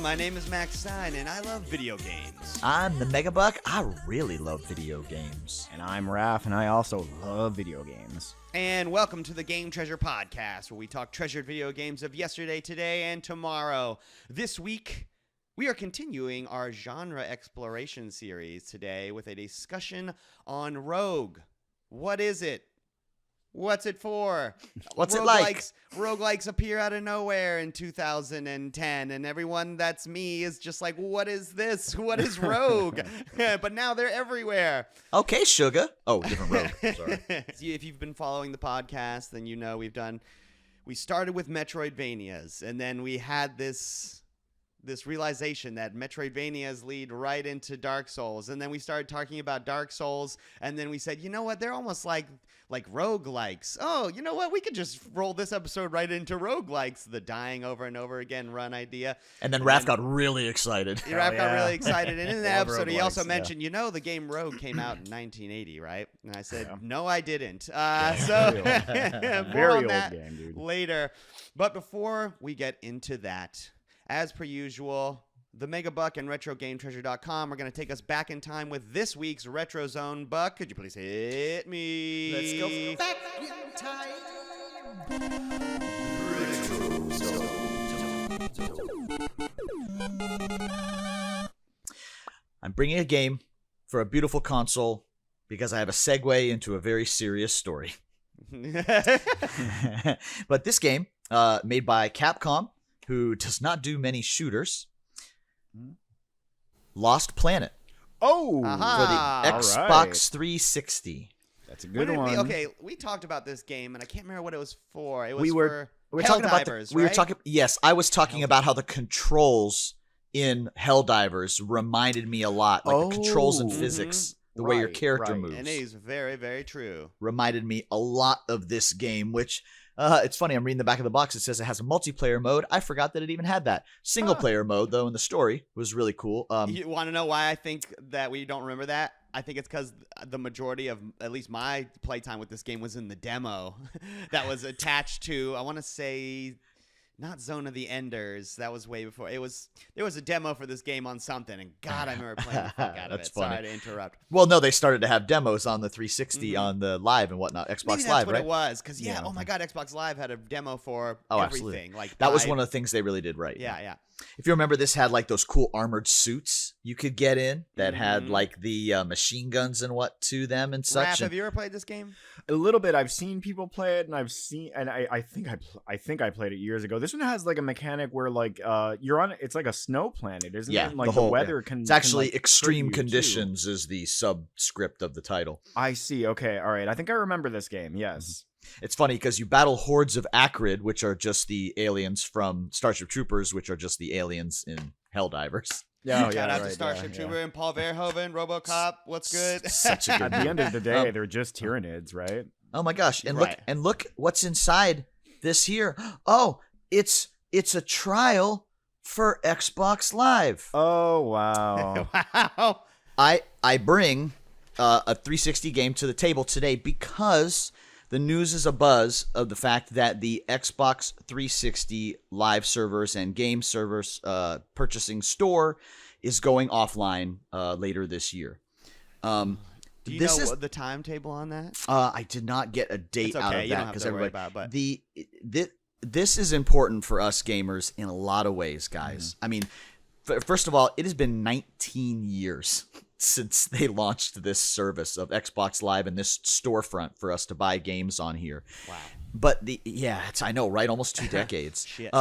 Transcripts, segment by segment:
my name is Max Stein, and I love video games. I'm the Megabuck. I really love video games. And I'm Raph, and I also love video games. And welcome to the Game Treasure Podcast, where we talk treasured video games of yesterday, today, and tomorrow. This week, we are continuing our genre exploration series today with a discussion on Rogue. What is it? What's it for? What's it like? Roguelikes appear out of nowhere in 2010, and everyone that's me is just like, what is this? What is Rogue? But now they're everywhere. Okay, sugar. Oh, different Rogue. Sorry. If you've been following the podcast, then you know we started with Metroidvanias, and then we had this realization that Metroidvanias lead right into Dark Souls, and then we started talking about Dark Souls, and then we said, you know what, they're almost like roguelikes. Oh, you know what, we could just roll this episode right into roguelikes, the dying over and over again run idea. And then Raph got really excited. Raph got really excited, and in that episode he also roguelikes, mentioned, you know, the game Rogue came out in 1980, right? And I said, Yeah. no, I didn't. So more Very on old that game, dude. later. But before we get into that, as per usual, the Megabuck and RetroGameTreasure.com are going to take us back in time with this week's Retro Zone. Buck, could you please hit me? Let's go back in time. I'm bringing a game for a beautiful console because I have a segue into a very serious story. But this game, made by Capcom, who does not do many shooters, Lost Planet Oh! for Aha. the All Xbox right. 360. That's a good one. Okay, we talked about this game, and I can't remember what it was for. It was We were for talking about Helldivers, we were right? talking. Yes, I was talking about how the controls in Helldivers reminded me a lot, like the controls in Oh. physics, the way your Right, character right. moves. And it is very, very true. Reminded me a lot of this game, which it's funny. I'm reading the back of the box. It says it has a multiplayer mode. I forgot that it even had that. Single player mode, though, in the story was really cool. You want to know why I think that we don't remember that? I think it's because the majority of, at least my playtime with this game, was in the demo that was attached to, I want to say, not Zone of the Enders. That was way before. There was a demo for this game on something, and God, I remember playing the fuck out of That's it. funny. Sorry to interrupt. Well, no, they started to have demos on the 360 on the Live and whatnot. Xbox Maybe that's Live, what right? it was. Because, Yeah. oh my God, Xbox Live had a demo for Oh, everything. absolutely. Like That was one of the things they really did right. Yeah. If you remember, this had like those cool armored suits you could get in that had Mhm. like the machine guns and what to them and such. Raph, have you ever played this game? A little bit. I've seen people play it, and I think I played it years ago. This one has like a mechanic where like you're on. It's like a snow planet, isn't Yeah, it? And, like the whole- weather can. It's actually can, like, hurt extreme you, too. conditions is the subscript of the title. I see. Okay. All right. I think I remember this game. Yes. It's funny because you battle hordes of Acrid, which are just the aliens from Starship Troopers, which are just the aliens in Helldivers. Yeah. Shout out to Starship Trooper and Paul Verhoeven, RoboCop. What's good? Such a good At the game. end of the day, they're just Tyranids, right? Oh my gosh! And Right. look what's inside this here. Oh, it's a trial for Xbox Live. Oh wow. Wow. I bring a 360 game to the table today because the news is abuzz of the fact that the Xbox 360 live servers and game servers purchasing store is going offline later this year. Do you This know is- what the timetable on that? I did not get a date It's out okay. of You that don't have because to worry everybody. about it, but This is important for us gamers in a lot of ways, guys. I mean, first of all, it has been 19 years since they launched this service of Xbox Live and this storefront for us to buy games on here. wow. But I know, right? Almost 2 decades. Shit.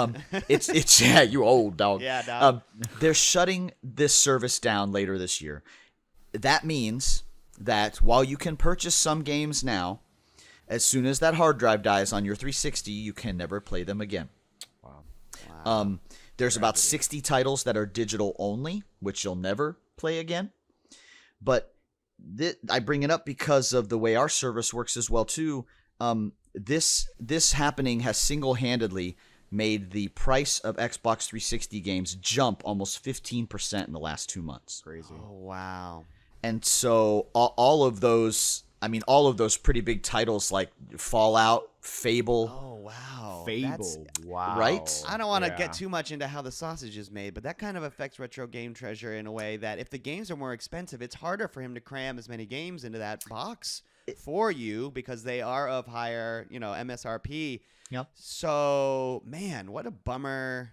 It's yeah, you old dog. Yeah, dog. They're shutting this service down later this year. That means that while you can purchase some games now, as soon as that hard drive dies on your 360, you can never play them again. Wow. There's about 60 titles that are digital only, which you'll never play again. But I bring it up because of the way our service works as well too. This happening has single-handedly made the price of Xbox 360 games jump almost 15% in the last 2 months. Crazy. Oh, wow. And so all of those I mean, all of those pretty big titles like Fallout, Fable. Oh wow, Fable. Wow. Right? I don't want to get too much into how the sausage is made, but that kind of affects Retro Game Treasure in a way that if the games are more expensive, it's harder for him to cram as many games into that box for you because they are of higher, MSRP. Yep. So, man, what a bummer.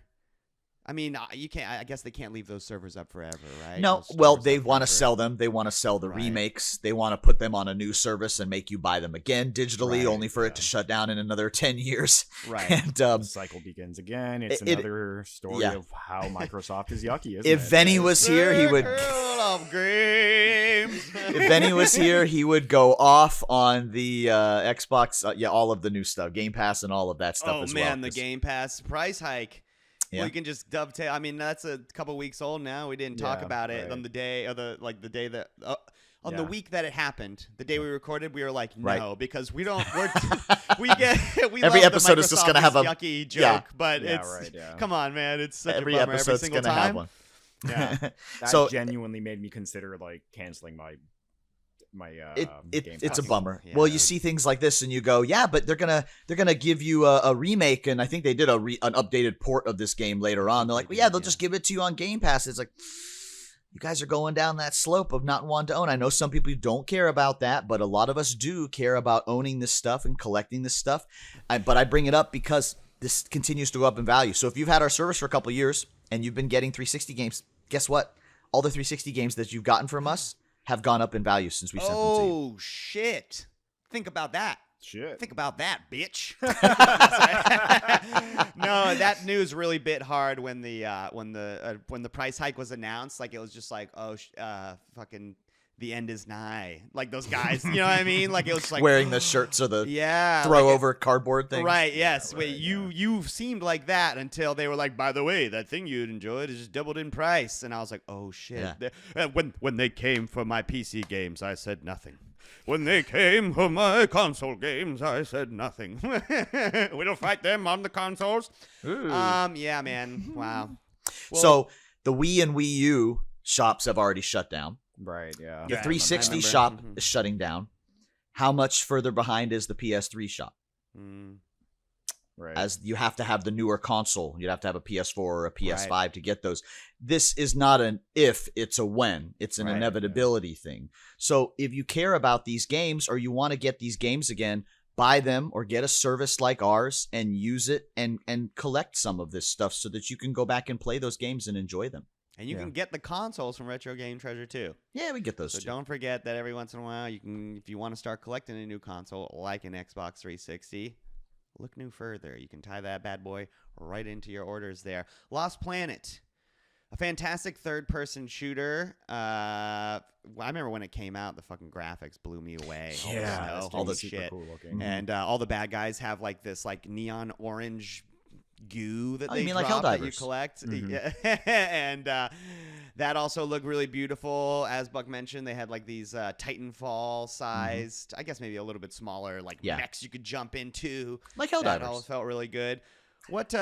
I mean, you can't. I guess they can't leave those servers up forever, right? No, Those well, servers they up want to forever. sell them. They want to sell the Right. remakes. They want to put them on a new service and make you buy them again digitally, Right, only for it to shut down in another 10 years. Right. And The cycle begins again. It's another story yeah. of how Microsoft is yucky, isn't if it? Venny was here, he would. Circle of games. If Benny was here, he would go off on the Xbox, all of the new stuff, Game Pass and all of that stuff Oh as man, well. the 'cause- Game Pass price hike. Yeah. Well, you can just dovetail. I mean, that's a couple weeks old now. We didn't talk Yeah, about it right. on the day, or the day that on the Yeah. week that it happened. The day we recorded, we were like, no, Right. because we don't. We get we Every love the episode is just Microsoft gonna have a- yucky joke, yeah. but Yeah, it's right, yeah. come on, man. It's such Every a bummer episode's every single gonna time. have one. Yeah. That So- genuinely made me consider like canceling my Game it's a Pass. bummer. Yeah. Well, you see things like this and you go, yeah, but they're gonna give you a remake, and I think they did an updated port of this game later on. They're like, well, yeah, they'll just give it to you on Game Pass. It's like, you guys are going down that slope of not wanting to own. I know some people don't care about that, but a lot of us do care about owning this stuff and collecting this stuff. But I bring it up because this continues to go up in value. So if you've had our service for a couple of years and you've been getting 360 games, guess what? All the 360 games that you've gotten from us have gone up in value since we sent them to you. Oh shit! Think about that. Shit. Think about that, bitch. No, that news really bit hard when the price hike was announced. Like it was just like, fucking, the end is nigh. Like those guys, you know what I mean? Like it was like Wearing the shirts or the yeah, throw like over cardboard thing. Right. Yes. right, Wait. You seemed like that until they were like, by the way, that thing you'd enjoyed is just doubled in price, and I was like, oh shit. Yeah. When they came for my PC games, I said nothing. When they came for my console games, I said nothing. We'll fight them on the consoles. Yeah, man. Wow. Well, So the Wii and Wii U shops have already shut down. Right. Yeah. The Yeah, I 360 remember. shop Mhm. is shutting down. How much further behind is the PS3 shop? mm, Right. As you have to have the newer console. You'd have to have a PS4 or a PS5 to get those. This is not an if, it's a when. It's an Right, inevitability thing. So if you care about these games or you want to get these games again, buy them or get a service like ours and use it and collect some of this stuff so that you can go back and play those games and enjoy them. and you Yeah. can get the consoles from Retro Game Treasure too. Yeah, we get those So too. don't forget that every once in a while, you can, if you want to start collecting a new console like an Xbox 360, look no further. You can tie that bad boy right into your orders there. Lost Planet, a fantastic third-person shooter. I remember when it came out, the fucking graphics blew me away. All the Yeah. snow, That's all the super shit, cool looking. and all the bad guys have like this like neon orange goo that Oh, you they mean like drop that you Helldivers? collect. Mhm. Yeah. And that also looked really beautiful. As Buck mentioned, they had like these Titanfall sized, I guess maybe a little bit smaller, like Yeah. mechs you could jump into. Like That all Helldivers. felt really good. What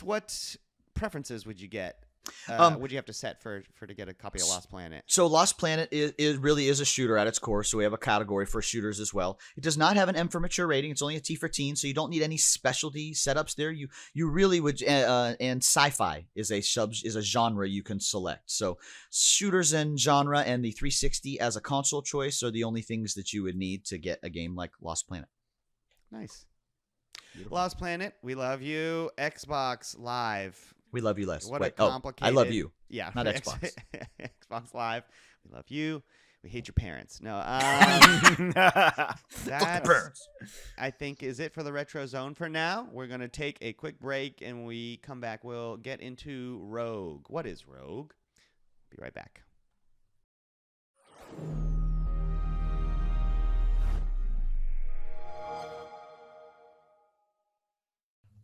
what preferences would you get? Would you have to set for to get a copy of Lost Planet? So Lost Planet is really is a shooter at its core, so we have a category for shooters as well. It does not have an M for mature rating. It's only a T for teen, so you don't need any specialty setups there. You really would, and sci-fi is a genre you can select. So shooters and genre and the 360 as a console choice are the only things that you would need to get a game like Lost Planet. Nice. Beautiful. Lost Planet, we love you. Xbox Live. We love you, Les. What Wait, a complicated. I love you. Yeah, Not Xbox. Xbox Live. We love you. We hate your parents. No, that's, I think, is it for the Retro Zone for now. We're going to take a quick break, and when we come back, we'll get into Rogue. What is Rogue? Be right back.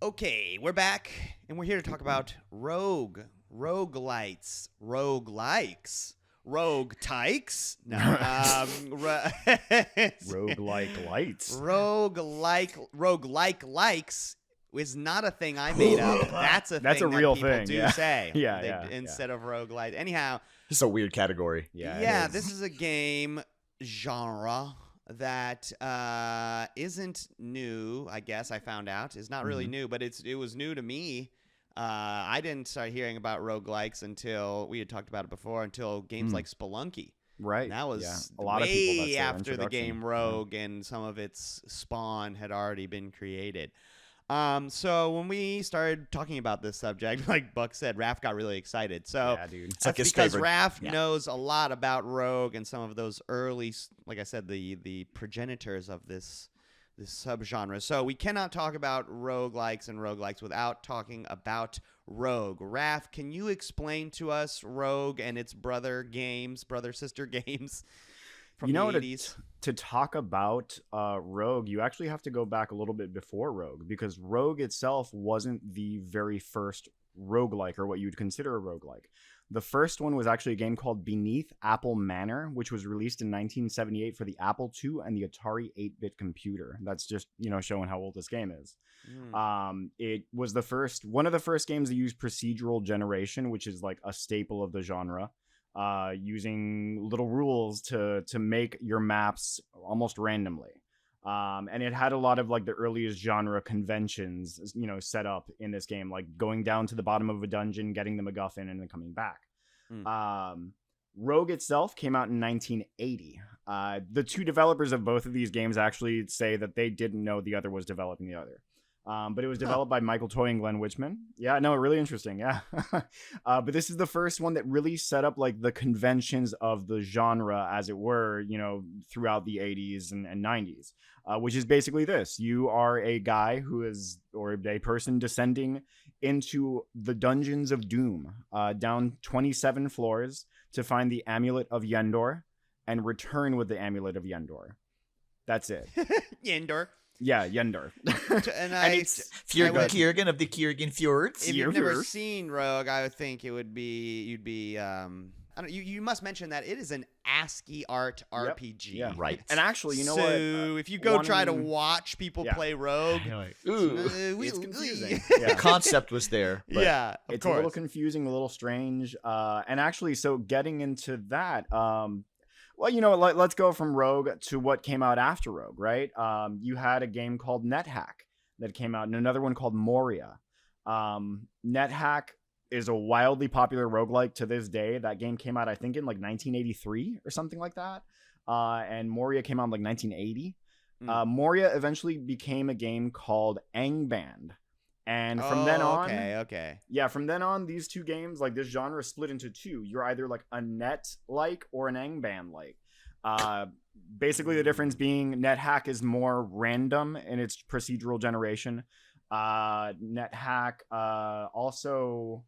Okay, we're back, and we're here to talk about Rogue, roguelites, roguelikes, rogue tykes. No, Roguelike lights. roguelike likes is not a thing I made up. That's a That's thing a real that people thing, do yeah. say. Yeah, Instead of roguelite. Anyhow, This is a weird category. Yeah. it yeah, is. this is a game genre that isn't new. I guess I found out is not really new, but it was new to me. I didn't start hearing about roguelikes until we had talked about it before. Until games like Spelunky. Right. And that was a lot of people, way that's their after the introduction. game Rogue and some of its spawn had already been created. So when we started talking about this subject, like Buck said, Raph got really excited. So Yeah, dude. that's like his because favorite. Raph Yeah. knows a lot about Rogue and some of those early, like I said, the progenitors of this subgenre. So we cannot talk about roguelikes and roguelikes without talking about Rogue. Raph, can you explain to us Rogue and its brother sister games from You the know, 80s? to talk about Rogue, you actually have to go back a little bit before Rogue, because Rogue itself wasn't the very first roguelike, or what you'd consider a roguelike. The first one was actually a game called Beneath Apple Manor, which was released in 1978 for the Apple II and the Atari 8-bit computer. That's just, showing how old this game is. It was one of the first games that used procedural generation, which is like a staple of the genre. Using little rules to make your maps almost randomly. And it had a lot of like the earliest genre conventions, set up in this game, like going down to the bottom of a dungeon, getting the MacGuffin, and then coming back. Rogue itself came out in 1980. The two developers of both of these games actually say that they didn't know the other was developing the other. But it was developed by Michael Toy and Glenn Wichman. Yeah, no, really interesting. Yeah. But this is the first one that really set up like the conventions of the genre, as it were, throughout the 80s and 90s, which is basically this. You are a guy or a person descending into the dungeons of doom, down 27 floors to find the Amulet of Yendor and return with the Amulet of Yendor. That's it. Yendor. Yeah, Yendor. And Kiergan of the Kiergan Fjords. if you've never seen Rogue, I would think you'd be I don't. You must mention that it is an ASCII art RPG. Yeah. Right. And actually, you know what? So if you go try to watch people play Rogue, It's confusing. The concept was there. But yeah, It's a little confusing, a little strange. And actually, so getting into that, let's go from Rogue to what came out after Rogue, right? You had a game called NetHack that came out, and another one called Moria. NetHack is a wildly popular roguelike to this day. That game came out, I think, in like 1983 or something like that. And Moria came out in like 1980. Moria eventually became a game called Angband. And from then on, from then on, these two games, like this genre, split into two. You're either like a net-like or an Angband-like. Basically, the difference being NetHack is more random in its procedural generation. NetHack also,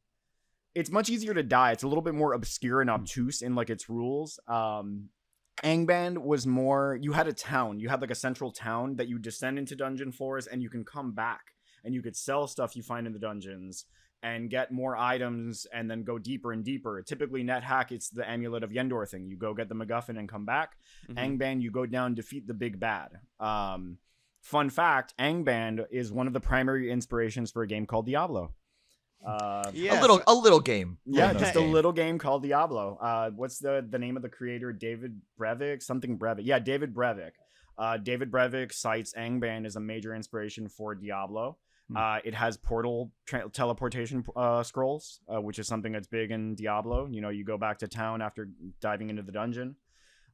it's much easier to die. It's a little bit more obscure and obtuse in like its rules. Angband was more, you had a town. You had like a central town that you descend into dungeon floors, and you can come back. And you could sell stuff you find in the dungeons and get more items and then go deeper and deeper. Typically, NetHack, it's the Amulet of Yendor thing. You go get the MacGuffin and come back. Angband, you go down, defeat the big bad. Fun fact, Angband is one of the primary inspirations for a game called Diablo. A little game. Yeah, just a little game called Diablo. What's the name of the creator? David Brevik? Something Brevik. Yeah, David Brevik. David Brevik cites Angband as a major inspiration for Diablo. It has portal teleportation scrolls, which is something that's big in Diablo. You go back to town after diving into the dungeon.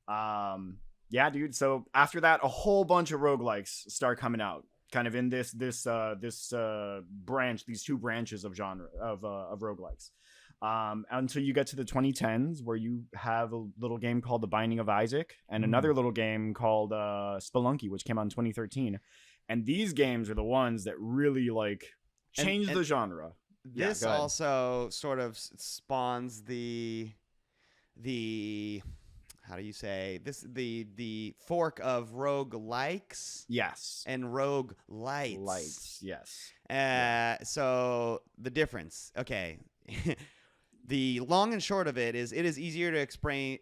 Yeah, dude. So after that, a whole bunch of roguelikes start coming out, kind of in this branch, these two branches of genre of roguelikes. Until you get to the 2010s, where you have a little game called The Binding of Isaac and another little game called Spelunky, which came out in 2013. And these games are the ones that really like changed the genre. This also sort of spawns the how do you say this, the fork of roguelikes? Yes. And roguelites. Lights, yes. So the difference. Okay. The long and short of it is easier to explain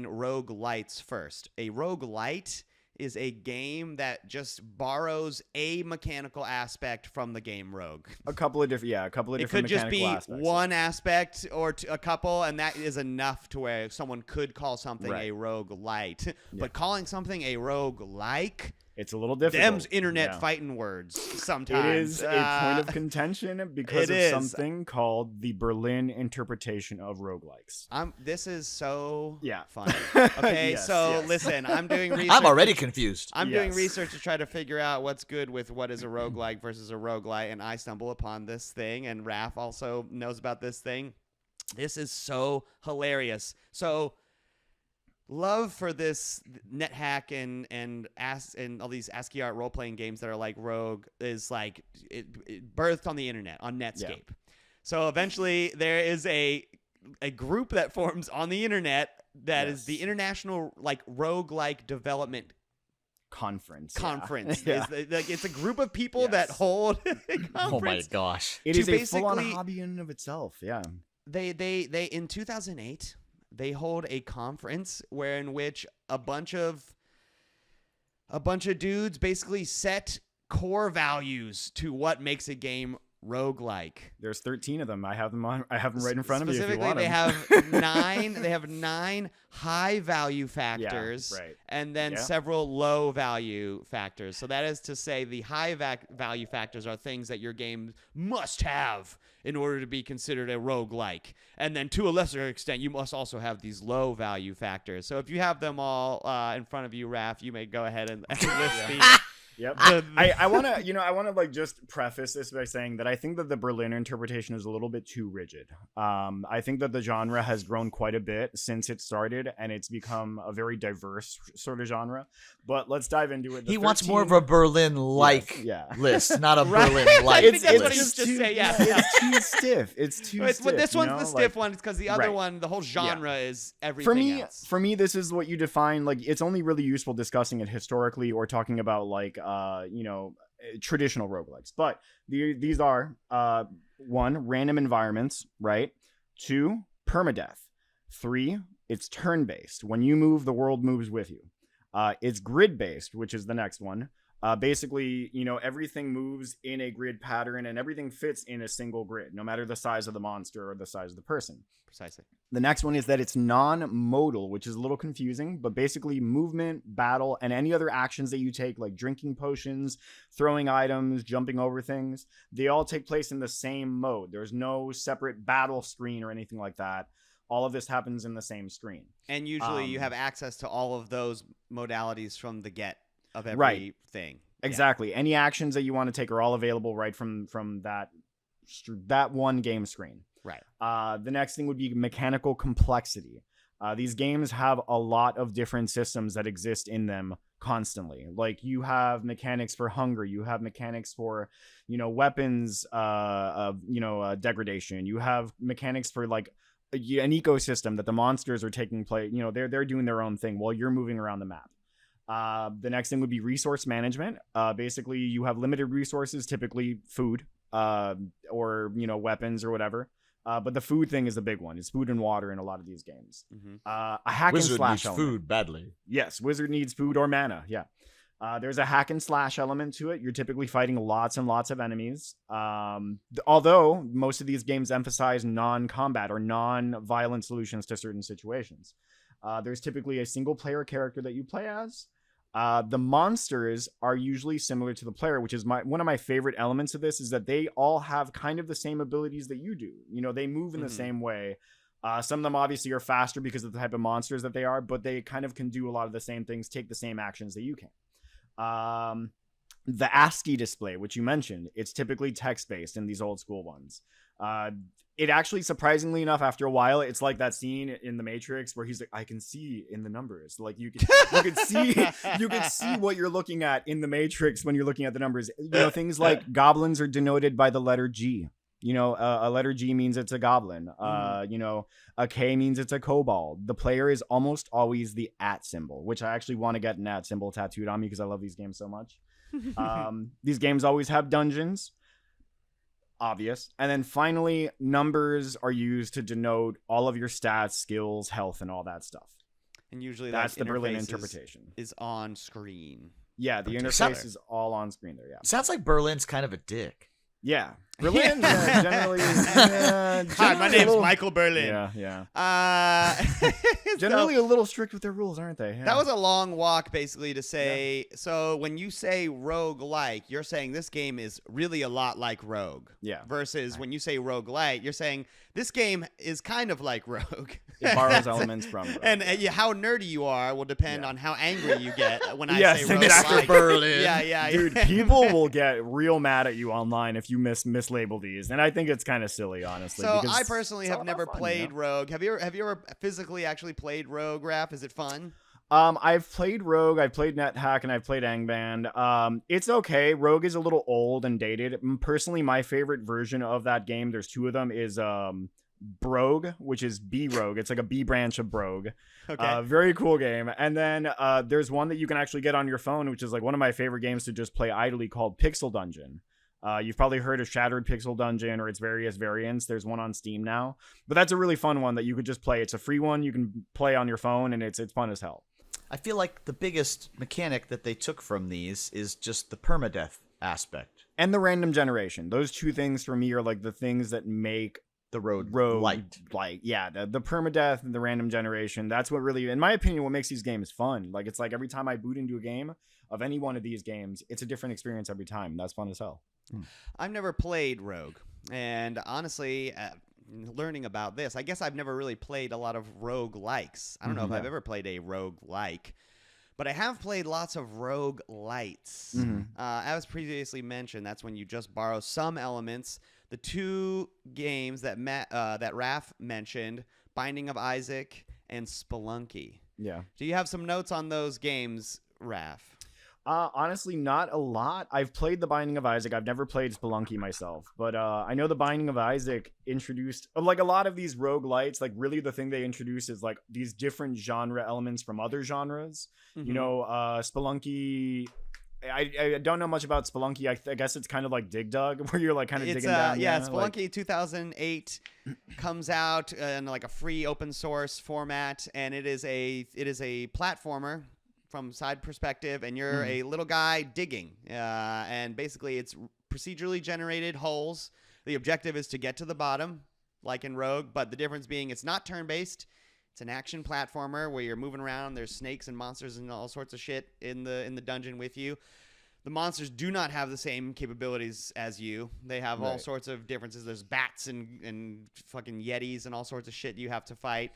roguelites first. A roguelite is a game that just borrows a mechanical aspect from the game Rogue. A couple of different It could mechanical just be aspects. one aspect or a couple, and that is enough to where someone could call something Right. a rogue light. Yeah. But calling something a rogue like, It's a little difficult. them's internet Yeah. fighting words sometimes. It is a point of contention because it of is. something called the Berlin interpretation of roguelikes. This is so Yeah. funny. Okay, Yes, so yes. listen, I'm doing research. I'm already confused. I'm doing Yes. research to try to figure out what's good with what is a roguelike versus a roguelite, and I stumble upon this thing, and Raph also knows about this thing. This is so hilarious. So, love for this NetHack and all these ASCII art role playing games that are like Rogue is like it birthed on the internet on Netscape. So eventually there is a group that forms on the internet that is the International like Roguelike Development Conference. Yeah. It's a group of people Yes. that hold a Oh my conference. gosh. It To is a full-on basically- hobby in and of itself. Yeah. They in 2008 they hold a conference in which a bunch of dudes basically set core values to what makes a game roguelike. There's 13 of them. I have them right in front of me if you Specifically, want they them. have they have 9 high value factors right. and then Yeah. several low value factors. So that is to say the high value factors are things that your game must have in order to be considered a roguelike. And then to a lesser extent, you must also have these low value factors. So if you have them all in front of you, Raph, you may go ahead and list these. Yep. The- I want to like just preface this by saying that I think that the Berlin interpretation is a little bit too rigid. I think that the genre has grown quite a bit since it started, and it's become a very diverse sort of genre. But let's dive into it. He wants more of a Berlin-like Yeah. list, not a Right. Berlin-like I think that's what list. he's just saying. Yeah. It's too stiff. It's too stiff. This you one's know? the stiff Like, one because the other right. one, the whole genre is everything else. For me, this is what you define. Like, it's only really useful discussing it historically or talking about like, traditional roguelikes. But these are 1, random environments, right? 2, permadeath. 3, it's turn-based. When you move, the world moves with you. It's grid-based, which is the next one. Basically, everything moves in a grid pattern and everything fits in a single grid, no matter the size of the monster or the size of the person. Precisely. The next one is that it's non-modal, which is a little confusing, but basically movement, battle, and any other actions that you take, like drinking potions, throwing items, jumping over things, they all take place in the same mode. There's no separate battle screen or anything like that. All of this happens in the same screen. And usually you have access to all of those modalities from the get of everything. Right. Exactly. Any actions that you want to take are all available right from that one game screen. Right. The next thing would be mechanical complexity. These games have a lot of different systems that exist in them constantly. Like you have mechanics for hunger, you have mechanics for, weapons, degradation. You have mechanics for like an ecosystem that the monsters are taking place. They're doing their own thing while you're moving around the map. The next thing would be resource management. Basically, you have limited resources, typically food, or weapons or whatever. But the food thing is a big one. It's food and water in a lot of these games. Mm-hmm. A hack Wizard and slash needs element. food badly. Yes, wizard needs food or mana. Yeah. There's a hack and slash element to it. You're typically fighting lots and lots of enemies. Although most of these games emphasize non-combat or non-violent solutions to certain situations. There's typically a single player character that you play as. The monsters are usually similar to the player, which is one of my favorite elements of this, is that they all have kind of the same abilities that you do. They move in the same way. Some of them obviously are faster because of the type of monsters that they are, but they kind of can do a lot of the same things, take the same actions that you can. The ASCII display, which you mentioned, it's typically text-based in these old school ones. It actually, surprisingly enough, after a while, it's like that scene in The Matrix where he's like, "I can see in the numbers." Like you can see what you're looking at in The Matrix when you're looking at the numbers. Things like goblins are denoted by the letter G. A letter G means it's a goblin. A K means it's a kobold. The player is almost always the @ symbol, which I actually want to get an @ symbol tattooed on me because I love these games so much. These games always have dungeons. Obvious. And then finally, numbers are used to denote all of your stats, skills, health, and all that stuff. And usually That's the brilliant interface interpretation. is on screen. Yeah, the Particular. interface is all on screen there. Yeah. Sounds like Berlin's kind of a dick. Yeah. Berlin generally. Hi, my name's Michael Berlin. Yeah. So- Generally a little strict with their rules, aren't they? Yeah. That was a long walk, basically, to say. Yeah. So when you say rogue-like, you're saying this game is really a lot like Rogue. Yeah. Versus when you say rogue-lite, you're saying this game is kind of like Rogue. It borrows elements from Rogue. And how nerdy you are will depend on how angry you get when I Yes, say exactly. rogue-like. Mr. Berlin. Yeah. Dude, people will get real mad at you online if you mislabel these, and I think it's kind of silly, honestly. So because I personally it's all have never about fun, played you know? Rogue. Have you ever physically actually played Rogue, Raph? Is it fun? I've played Rogue, I've played NetHack, and I've played Angband. It's okay. Rogue is a little old and dated. Personally, my favorite version of that game, there's two of them, is Brogue, which is B-Rogue. It's like a B branch of Brogue. Okay. Very cool game. And then there's one that you can actually get on your phone, which is like one of my favorite games to just play idly, called Pixel Dungeon. You've probably heard of Shattered Pixel Dungeon or its various variants. There's one on Steam now. But that's a really fun one that you could just play. It's a free one. You can play on your phone, and it's fun as hell. I feel like the biggest mechanic that they took from these is just the permadeath aspect. And the random generation. Those two things for me are like the things that make The Rogue light. Like, yeah, the permadeath and the random generation. That's what really, in my opinion, what makes these games fun. Like, it's like every time I boot into a game of any one of these games, it's a different experience every time. That's fun as hell. I've never played Rogue, and honestly, learning about this, I guess I've never really played a lot of rogue likes. I don't know if I've ever played a rogue like, but I have played lots of rogue lights. As previously mentioned, that's when you just borrow some elements. The two games that that Raph mentioned, Binding of Isaac and Spelunky. Yeah. Do you have some notes on those games, Raph? Honestly, not a lot. I've played The Binding of Isaac. I've never played Spelunky myself, but I know The Binding of Isaac introduced, like a lot of these roguelites, like really the thing they introduce is like these different genre elements from other genres. You know, Spelunky, I don't know much about Spelunky. I guess it's kind of like Dig Dug, where you're like kind of digging down. Yeah, you know? Spelunky 2008 comes out in like a free open source format, and it is a platformer from side perspective, and you're a little guy digging, and basically it's procedurally generated holes. The objective is to get to the bottom, like in Rogue, but the difference being it's not turn-based. It's an action platformer where you're moving around. There's snakes and monsters and all sorts of shit in the dungeon with you. The monsters do not have the same capabilities as you. They have all sorts of differences. There's bats and fucking yetis and all sorts of shit you have to fight.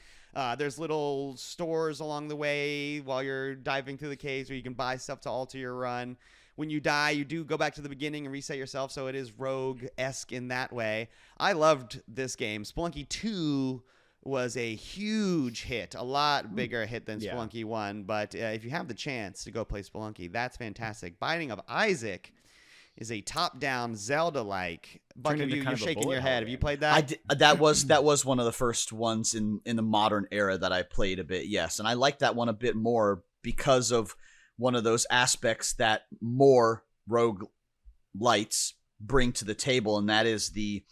There's little stores along the way while you're diving through the caves where you can buy stuff to alter your run. When you die, you do go back to the beginning and reset yourself, so it is Rogue-esque in that way. I loved this game. Spelunky 2 was a huge hit, a lot bigger hit than Spelunky 1. But if you have the chance to go play Spelunky, that's fantastic. Binding of Isaac is a top-down Zelda-like. Buck, you're shaking your head. Have you played that? That was one of the first ones in the modern era that I played a bit, yes. And I like that one a bit more because of one of those aspects that more rogue lights bring to the table, and that is the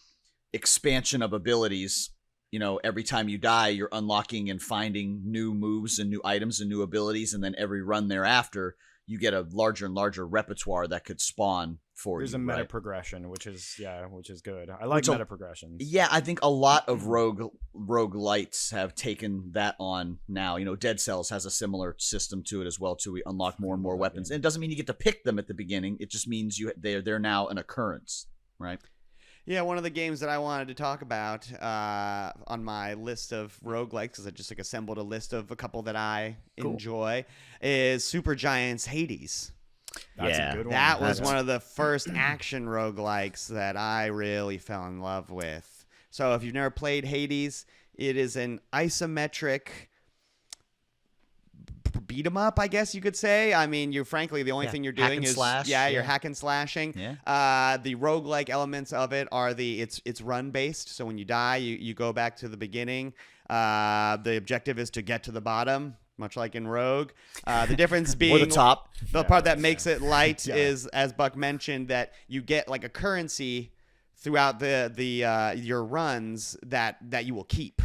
expansion of abilities. You know, every time you die, you're unlocking and finding new moves and new items and new abilities, and then every run thereafter, you get a larger and larger repertoire that could spawn for There's you. a meta right? progression, which is good. I like meta progressions. Yeah, I think a lot of rogue lights have taken that on now. You know, Dead Cells has a similar system to it as well too. We unlock more and more weapons. And it doesn't mean you get to pick them at the beginning. It just means they're now an occurrence, right? Yeah, one of the games that I wanted to talk about on my list of roguelikes, because I just assembled a list of a couple that I enjoy, is Supergiant's Hades. That's a good one. That was one of the first action roguelikes that I really fell in love with. So if you've never played Hades, it is an isometric beat 'em up, I guess you could say. I mean, frankly the only thing you're doing is you're hack and slashing. Yeah. The roguelike elements of it are it's run based. So when you die, you go back to the beginning. The objective is to get to the bottom, much like in Rogue. The difference being or the top. The part that makes it light is, as Buck mentioned, that you get like a currency throughout your runs that you will keep.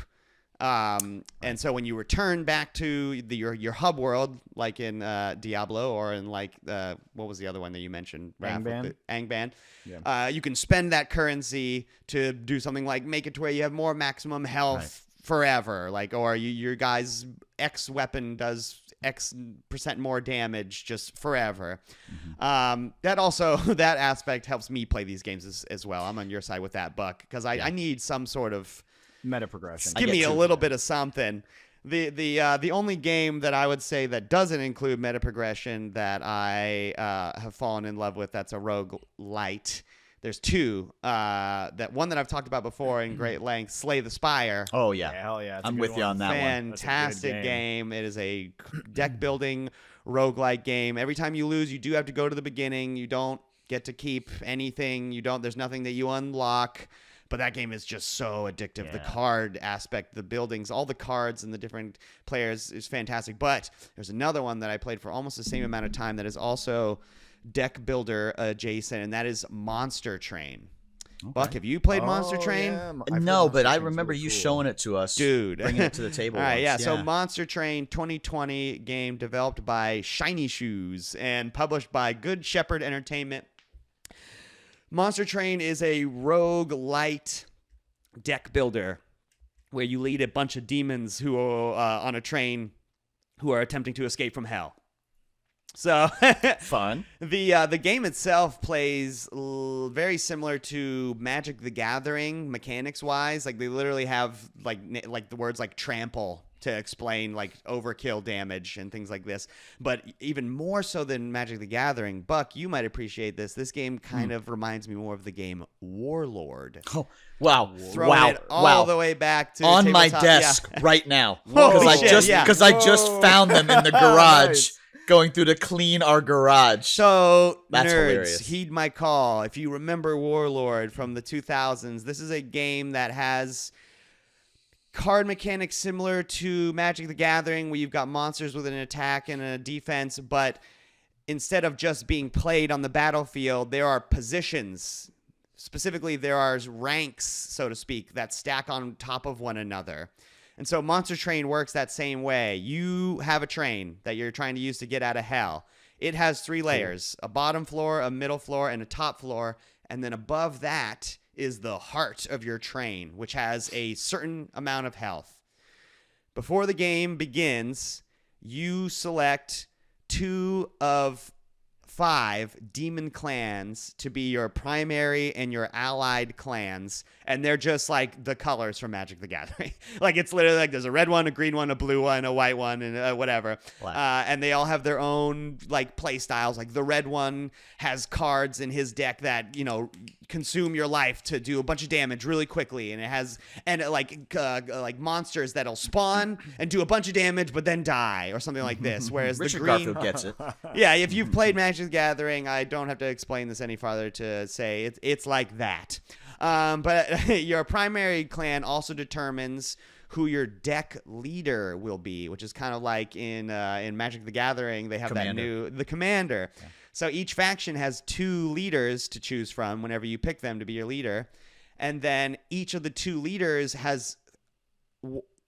And so when you return back to your hub world, like in Diablo or in like what was the other one that you mentioned? Angband. Angband. Yeah. You can spend that currency to do something like make it to where you have more maximum health forever, like, or your guy's X weapon does X percent more damage just forever. That aspect helps me play these games as well. I'm on your side with that, Buck, because I need some sort of meta progression. Give me a little bit of something. The only game that I would say that doesn't include meta progression that I have fallen in love with, that's a roguelite. There's two. That one that I've talked about before in great length, Slay the Spire. Oh yeah, hell yeah! I'm with you on that one. Fantastic game. It is a deck building roguelike game. Every time you lose, you do have to go to the beginning. You don't get to keep anything. There's nothing that you unlock. But that game is just so addictive. Yeah. The card aspect, the buildings, all the cards and the different players is fantastic. But there's another one that I played for almost the same amount of time that is also deck builder adjacent, and that is Monster Train. Okay. Buck, have you played Monster Train? Yeah. No, but I remember you showing it to us. Dude. Bringing it to the table. All right, once. yeah. So Monster Train 2020 game developed by Shiny Shoes and published by Good Shepherd Entertainment. Monster Train is a roguelite deck builder where you lead a bunch of demons who are on a train who are attempting to escape from hell. So fun. The game itself plays very similar to Magic the Gathering mechanics wise. Like they literally have like the words like trample to explain like overkill damage and things like this. But even more so than Magic the Gathering, Buck, you might appreciate this. This game kind of reminds me more of the game Warlord. Oh, wow. Throwing it all the way back to on my desk right now. Because I just found them in the garage. Nice. Going through to clean our garage. So, that's nerds, hilarious. Heed my call. If you remember Warlord from the 2000s, this is a game that has card mechanics similar to Magic the Gathering, where you've got monsters with an attack and a defense, but instead of just being played on the battlefield, there are positions. Specifically, there are ranks, so to speak, that stack on top of one another. And so Monster Train works that same way. You have a train that you're trying to use to get out of hell. It has 3 layers, a bottom floor, a middle floor, and a top floor. And then above that is the heart of your train, which has a certain amount of health. Before the game begins, you select 2 of 5 demon clans to be your primary and your allied clans, and they're just like the colors from Magic the Gathering. Like it's literally like there's a red one, a green one, a blue one, a white one, and whatever. And they all have their own like play styles. Like the red one has cards in his deck that consume your life to do a bunch of damage really quickly, and it has like monsters that'll spawn and do a bunch of damage but then die or something like this. Whereas Richard the green, Garfield gets it. yeah, if you've played Magic the Gathering, I don't have to explain this any farther to say it's like that. But your primary clan also determines who your deck leader will be, which is kind of like in Magic the Gathering, they have the commander. Yeah. So each faction has 2 leaders to choose from whenever you pick them to be your leader. And then each of the 2 leaders has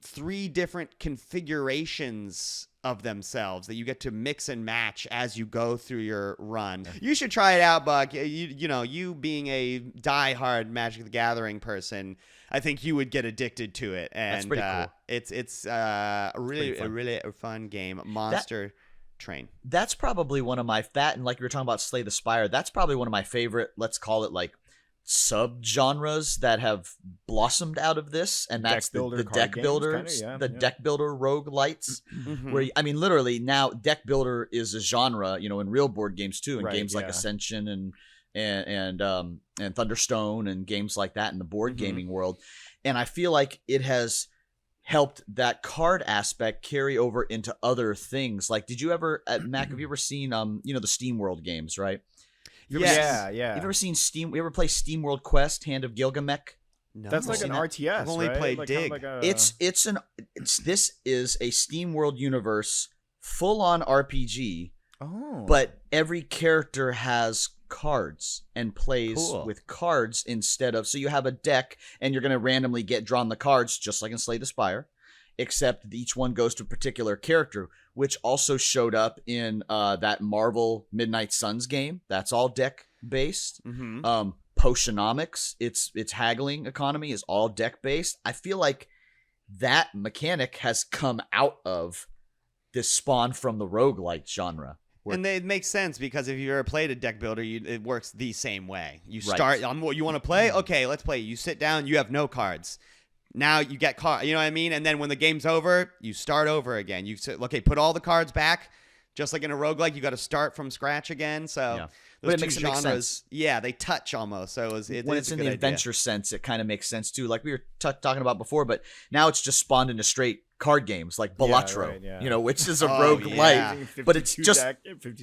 3 different configurations of themselves that you get to mix and match as you go through your run. You should try it out, Buck. You being a diehard Magic the Gathering person, I think you would get addicted to it. And that's pretty cool. It's a really fun game. Monster Train. That's probably one of my and like you were talking about Slay the Spire, that's probably one of my favorite, let's call it like sub-genres that have blossomed out of this, and that's the deck builders, deck builder roguelites, where I mean literally now deck builder is a genre, in real board games too, and games like Ascension and Thunderstone and games like that in the board gaming world. And I feel like it has helped that card aspect carry over into other things. Like, did you ever Mac, have you ever seen the Steam World games, right? Yeah. You've ever seen Steam? You ever play Steam World Quest: Hand of Gilgamesh? No. That's like an RTS. I've only played Dig. This is a Steam World universe, full on RPG. Oh. But every character has cards and plays with cards instead of, so you have a deck and you're going to randomly get drawn the cards just like in Slay the Spire. except each one goes to a particular character, which also showed up in that Marvel Midnight Suns game. That's all deck based. Potionomics, its haggling economy is all deck based. I feel like that mechanic has come out of this spawn from the roguelite genre. And it makes sense because if you've ever played a deck builder, it works the same way. You Right. start on what you want to play. Okay, let's play. You sit down. You have no cards. Now you get cards. You know what I mean? And then when the game's over, you start over again. You say, okay, put all the cards back. Just like in a roguelike, you got to start from scratch again. So Yeah. those But it two makes it make genres, sense. yeah, they touch almost. So When it's in the adventure sense, it kind of makes sense too. Like we were talking about before, but now it's just spawned into straight card games like Balatro, right, yeah. you know, which is a Oh, roguelite, yeah. but it's just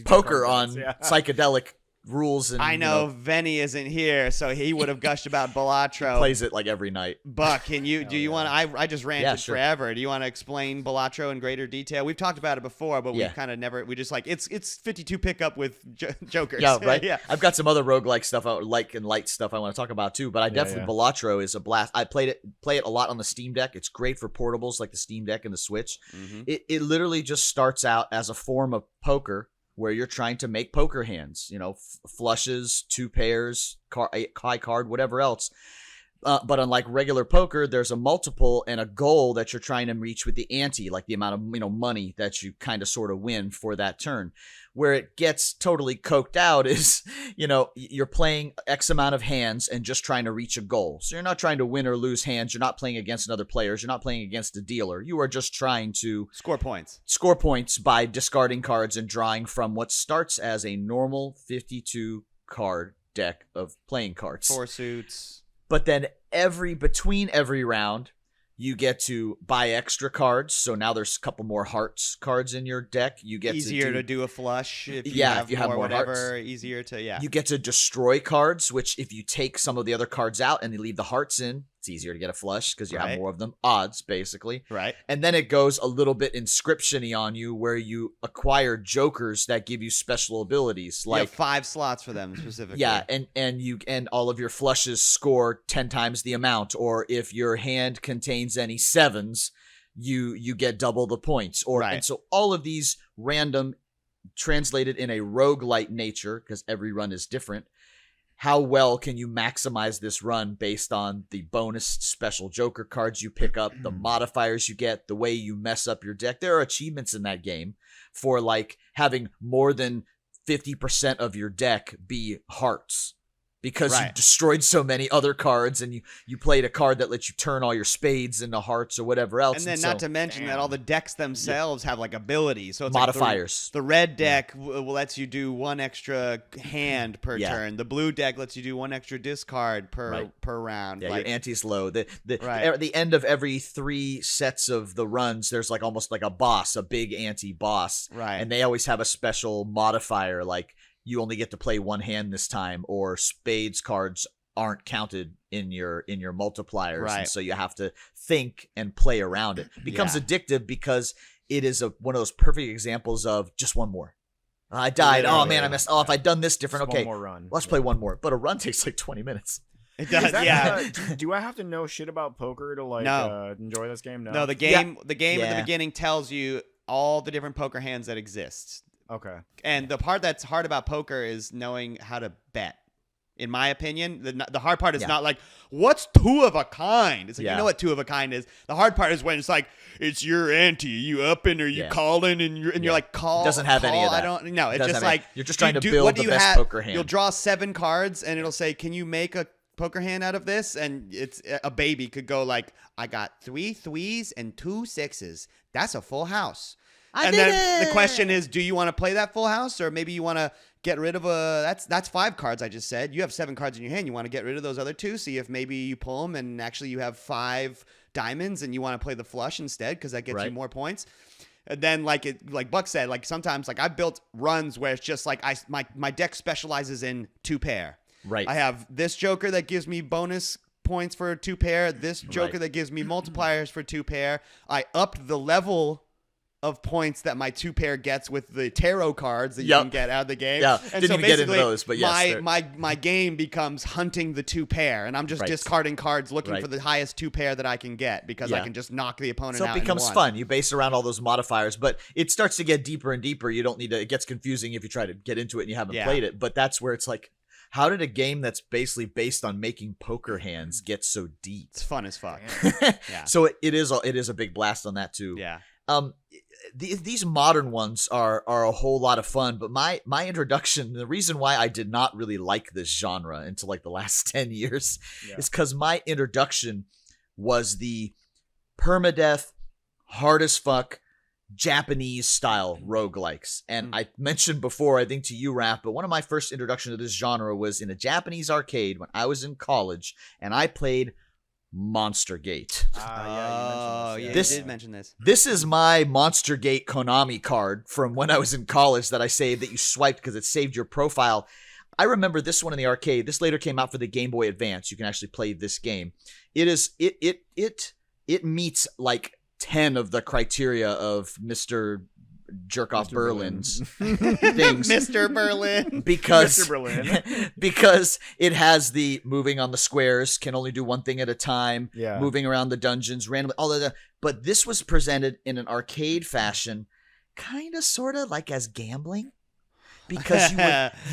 poker on psychedelic rules. And I know Venny isn't here, so he would have gushed about Balatro. plays it like every night. Buck, can you do you want to I just ranted Yeah, sure. forever. Do you want to explain Balatro in greater detail? We've talked about it before, but Yeah. we kind of never we just like it's 52 pickup with jokers. Yeah, right. Yeah. I've got some other roguelike stuff, and light stuff I want to talk about too. But I definitely Balatro is a blast. I play it a lot on the Steam Deck. It's great for portables like the Steam Deck and the Switch. Mhm. It literally just starts out as a form of poker where you're trying to make poker hands, you know, flushes, two pairs, high card, whatever else. But unlike regular poker, there's a multiple and a goal that you're trying to reach with the ante, like the amount of money that you kind of sort of win for that turn. Where it gets totally coked out is, you're playing X amount of hands and just trying to reach a goal. So you're not trying to win or lose hands. You're not playing against other players. You're not playing against a dealer. You are just trying to Score points by discarding cards and drawing from what starts as a normal 52 card deck of playing cards. 4 suits. But then between every round, you get to buy extra cards. So now there's a couple more hearts cards in your deck. You get easier to do a flush if you Yeah, have if you have more whatever. hearts. Easier to You get to destroy cards, which if you take some of the other cards out and you leave the hearts in, it's easier to get a flush because you have Right. more of them. Odds, basically. right. And then it goes a little bit inscription-y on you where you acquire jokers that give you special abilities. You Like have 5 slots for them specifically. yeah, and all of your flushes score 10 times the amount, or if your hand contains any 7s, you get double the points. Right. And so all of these random translated in a roguelite nature, because every run is different. How well can you maximize this run based on the bonus special joker cards you pick up, the modifiers you get, the way you mess up your deck? There are achievements in that game for like having more than 50% of your deck be hearts because you Right. destroyed so many other cards and you played a card that lets you turn all your spades into hearts or whatever else. And then not to mention that all the decks themselves have like abilities. So it's modifiers. Like the red deck lets you do 1 extra hand per Yeah. turn. The blue deck lets you do 1 extra discard per Right. round. Yeah, like, your ante's low. Right. At the end of every 3 sets of the runs, there's like almost like a boss, a big anti boss. Right. And they always have a special modifier, like you only get to play 1 hand this time, or spades cards aren't counted in your multipliers. Right. And so you have to think and play around it. It becomes Yeah. addictive because it is one of those perfect examples of just one more. I died. Oh man, I messed. Oh, if I'd done this different, Just okay. one more run. Let's play one more. But a run takes like 20 minutes. it does. Is that, Yeah. do I have to know shit about poker to like No. enjoy this game? No, the game at the Yeah. beginning tells you all the different poker hands that exist. Okay. And the part that's hard about poker is knowing how to bet. In my opinion, the hard part is Yeah. not like, what's 2 of a kind? It's like, Yeah. you know what 2 of a kind is. The hard part is when it's like, it's your ante. You up and are you Yeah. calling? And you're like, call. It doesn't have any of call? that. I don't know. It's doesn't just have any- like, you're just trying to what build do the you best have? poker hand. You'll draw 7 cards and it'll say, can you make a poker hand out of this? And it's a baby could go like, I got 3 threes and 2 sixes. That's a full house. And then the question is, do you want to play that full house, or maybe you want to get rid of that's 5 cards I just said. You have 7 cards in your hand. You want to get rid of those other 2, see if maybe you pull them and actually you have 5 diamonds and you want to play the flush instead because that gets you Right. more points. And then like Buck said, like sometimes like I've built runs where it's just like my deck specializes in 2 pair. Right. I have this joker that gives me bonus points for 2 pair, this joker Right. that gives me multipliers for 2 pair. I upped the level of points that my 2-pair gets with the tarot cards that you Yep. can get out of the game. Yeah, and didn't so even get into basically, those, but yes, my game becomes hunting the 2-pair, and I'm just Right. discarding cards looking Right. for the highest 2-pair that I can get because I Yeah. can just knock the opponent So out. it becomes in one. fun. You base around all those modifiers, but it starts to get deeper and deeper. You don't need to. It gets confusing if you try to get into it and you haven't Yeah. played it. But that's where it's like, how did a game that's basically based on making poker hands get so deep? It's fun as fuck. Yeah. So it is a big blast on that too. Yeah. These modern ones are a whole lot of fun, but my introduction, the reason why I did not really like this genre until like the last 10 years is because my introduction was the permadeath, hard as fuck, Japanese style roguelikes. And I mentioned before, I think to you, Raph, but one of my first introduction to this genre was in a Japanese arcade when I was in college, and I played Monster Gate. Oh, you yeah, This- you did mention this. This is my Monster Gate Konami card from when I was in college that I saved, that you swiped because it saved your profile. I remember this one in the arcade. This later came out for the Game Boy Advance. You can actually play this game. It meets like 10 of the criteria of Mr. Jerkoff Mr. Berlin's things. Mr. Berlin. Because Mr. Berlin. because it has the moving on the squares, can only do one thing at a time, Yeah. moving around the dungeons randomly, all of that. But this was presented in an arcade fashion, kind of sort of like as gambling, because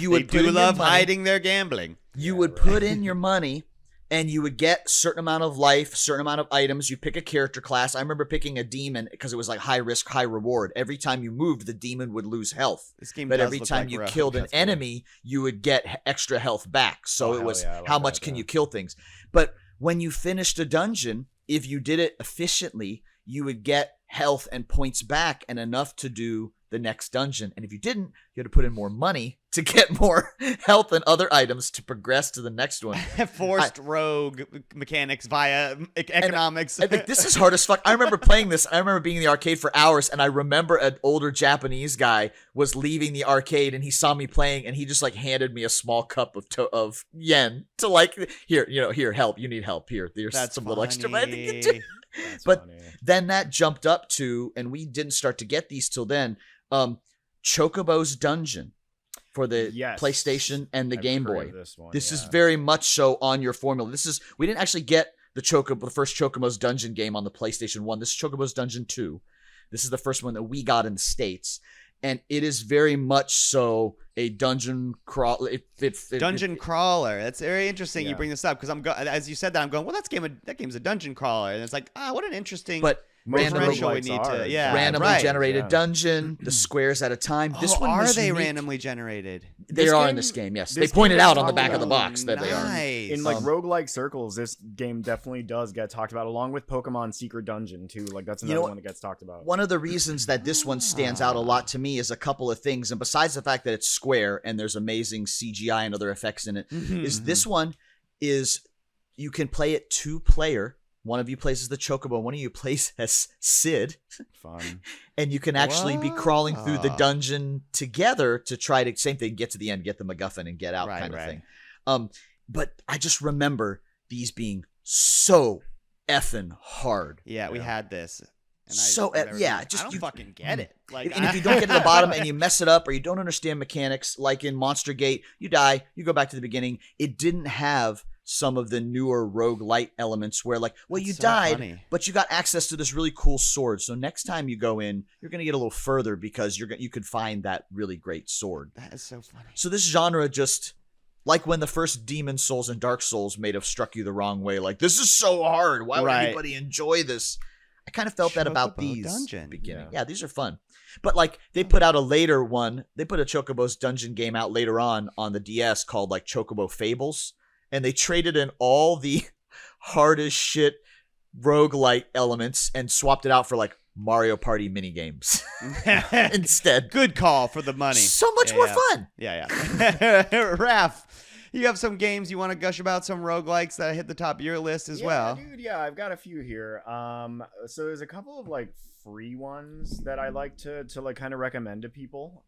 you would they put do in love your money, hiding their gambling. you Yeah, would right. put in your money. And you would get a certain amount of life, certain amount of items. You pick a character class. I remember picking a demon because it was like high risk, high reward. Every time you moved, the demon would lose health. This game But does every look time like you Rogue. killed an That's cool. enemy, you would get extra health back. So Oh, it hell was yeah, I like how that, much can yeah. you kill things. But when you finished a dungeon, if you did it efficiently, you would get health and points back and enough to do the next dungeon. And if you didn't, you had to put in more money to get more health and other items to progress to the next one. Forced rogue mechanics via economics. I think this is hard as fuck. I remember playing this. I remember being in the arcade for hours, and I remember an older Japanese guy was leaving the arcade, and he saw me playing, and he just like handed me a small cup of yen to like, here, help. You need help. Here, there's That's some little extra money to get funny. to. That's But funny. Then that jumped up to, and we didn't start to get these till then, Chocobo's Dungeon for the Yes. PlayStation and the I've Game heard Boy. of this one, This is yeah. very much so on your formula. We didn't actually get the first Chocobo's Dungeon game on the PlayStation 1. This is Chocobo's Dungeon 2. This is the first one that we got in the States. And it is very much so a dungeon crawl. Dungeon crawler. That's very interesting. You Yeah. bring this up because as you said that, I'm going, well, that game's a dungeon crawler, and it's like, what an interesting. But Most randomly- differential we roguelikes need to- are. yeah, randomly right. generated Yeah. dungeon, the squares at a time. This one are was they unique. randomly generated? They This are in game- this game, yes. They this pointed game out is on the back of the probably- box that they are. Nice. In like Um, roguelike circles, this game definitely does get talked about, along with Pokemon Secret Dungeon too. Like that's You another know one that gets talked about. One of the reasons that this one stands out a lot to me is a couple of things. And besides the fact that it's square and there's amazing CGI and other effects in it, is this one is you can play it 2-player. One of you plays as the Chocobo, one of you plays as Sid, Fun. and you can actually be crawling through the Wow. dungeon together to try to, same thing, get to the end, get the MacGuffin, and get out Right, kind of right. thing. But I just remember these being so effing hard. Yeah, we Yeah. had this. And So, remember yeah, being, just I don't you- fucking get it. Like, And if you don't get to the bottom and you mess it up or you don't understand mechanics, like in Monster Gate, you die, you go back to the beginning. It didn't have some of the newer roguelite elements where like, well, That's you so died, funny. but you got access to this really cool sword. So next time you go in, you're going to get a little further because you could find that really great sword. That is so funny. So this genre just, like when the first Demon Souls and Dark Souls may have struck you the wrong way, like, this is so hard. Why would Right. anybody enjoy this? I kind of felt that about Chocobo these Dungeon. beginning. Yeah. Yeah, these are fun. But like they put out a later one. They put a Chocobo's Dungeon game out later on the DS called like Chocobo Fables. And they traded in all the hard as shit roguelite elements and swapped it out for like Mario Party mini games instead. Good call for the money. So much Yeah, more yeah. fun. Yeah. Raph, you have some games you want to gush about, some roguelikes that hit the top of your list as well. Dude, yeah, I've got a few here. So there's a couple of like free ones that I like to like kind of recommend to people.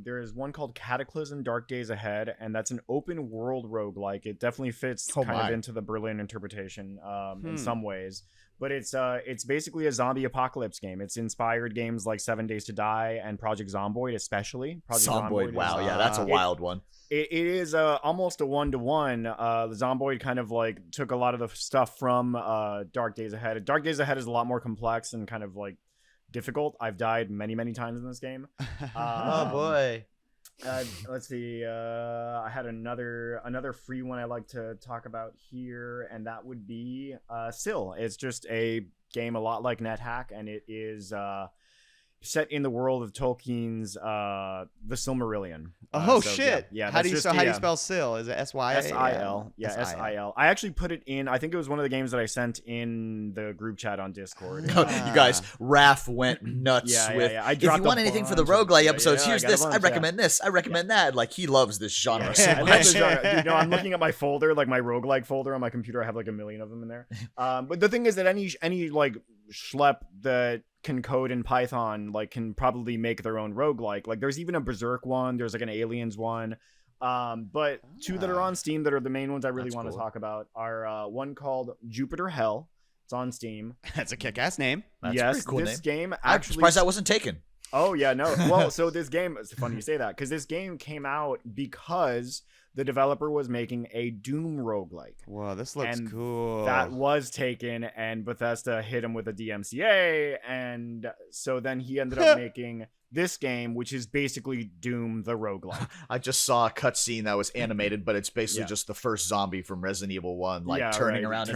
There's one called Cataclysm Dark Days Ahead, and that's an open world roguelike. It definitely fits Oh kind my. of into the Berlin interpretation in some ways. But it's basically a zombie apocalypse game. It's inspired games like 7 Days to Die and Project Zomboid, especially. Project Zomboid, wow, yeah, that's a wild one. It is almost a 1-to-1. The Zomboid kind of like took a lot of the stuff from Dark Days Ahead. Dark Days Ahead is a lot more complex and kind of like difficult. I've died many times in this game. Oh boy. Let's see. I had another free one I like to talk about here, and that would be Sill. It's just a game a lot like NetHack, and it is set in the world of Tolkien's The Silmarillion. Oh so, shit! Yeah. How do you spell Sill? Is it S-Y-A? S-I-L. Yeah, S-I-L. I actually put it in. I think it was one of the games that I sent in the group chat on Discord. You guys, Raph went nuts with. I if you want anything for the roguelike episodes, here's this. I recommend this. I recommend that. Like he loves this genre so much. Dude, I'm looking at my folder, like my roguelike folder on my computer. I have like a million of them in there. But the thing is that any like schlep that can code in Python like can probably make their own roguelike. Like there's even a Berserk one, there's like an Aliens one. But two that are on Steam that are the main ones I really want to talk about are one called Jupiter Hell. It's on Steam. That's a kick-ass name. That's yes, a cool this name. game actually I'm surprised that wasn't taken. Oh yeah, no. Well, so this game, it's funny you say that, because this game came out because the developer was making a Doom roguelike. Whoa, this looks And cool. That was taken, and Bethesda hit him with a DMCA, and so then he ended up making this game, which is basically Doom the roguelike. I just saw a cutscene that was animated, but it's basically just the first zombie from Resident Evil 1, like turning around.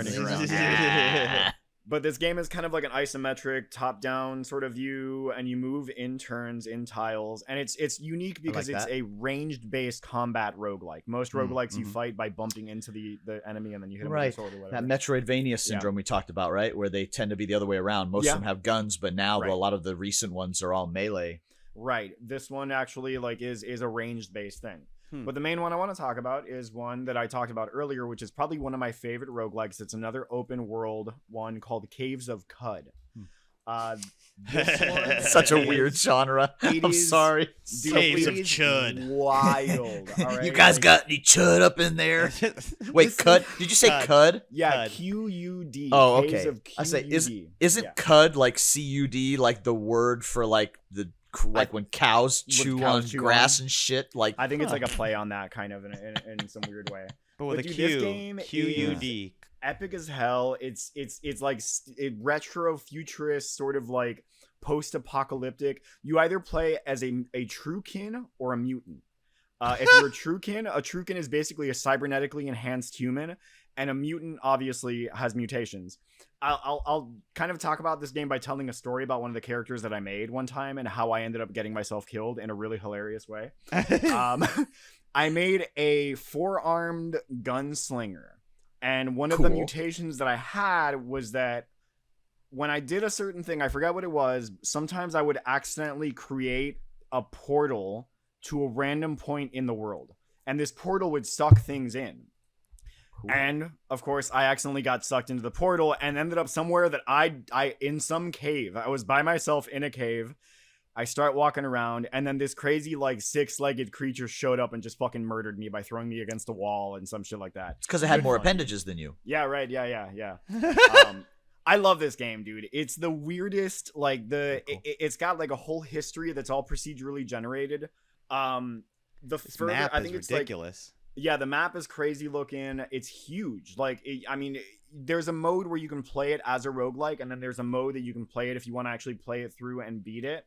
But this game is kind of like an isometric top-down sort of view, and you move in turns, in tiles, and it's unique because it's a ranged-based combat roguelike. Most roguelikes you fight by bumping into the enemy, and then you hit them with a sword or whatever. That Metroidvania syndrome we talked about, right? Where they tend to be the other way around. Most of them have guns, but now a lot of the recent ones are all melee. Right. This one actually like is a ranged-based thing. But the main one I want to talk about is one that I talked about earlier, which is probably one of my favorite roguelikes. It's another open world one called Caves of Cud. This one such a weird genre. I'm sorry. Caves of Chud. Wild. All right? You guys got any chud up in there? Wait, Cud? Did you say Cud? Yeah, Cud. Q-U-D. Oh, Caves okay. of I say, Q-U-D. isn't Cud like C-U-D, like the word for like the when cows chew on grass and shit? Like I think it's like a play on that kind of in some weird way. But with a dude, Q, this game Q-U-D. Epic as hell. It's like retro futurist sort of like post-apocalyptic. You either play as a Truekin or a mutant. If you're a Truekin is basically a cybernetically enhanced human, and a mutant obviously has mutations. I'll kind of talk about this game by telling a story about one of the characters that I made one time and how I ended up getting myself killed in a really hilarious way. I made a 4-armed gunslinger, and one of the mutations that I had was that when I did a certain thing, I forgot what it was, sometimes I would accidentally create a portal to a random point in the world, and this portal would suck things in. And of course I accidentally got sucked into the portal and ended up somewhere that I in some cave. I was by myself in a cave. I start walking around, and then this crazy like 6-legged creature showed up and just fucking murdered me by throwing me against a wall and some shit like that. It's because it had more appendages than you. Yeah, right. Yeah. I love this game, dude. It's the weirdest, like it's got like a whole history that's all procedurally generated. This map is ridiculous. Yeah, the map is crazy looking. It's huge. Like, there's a mode where you can play it as a roguelike, and then there's a mode that you can play it if you want to actually play it through and beat it.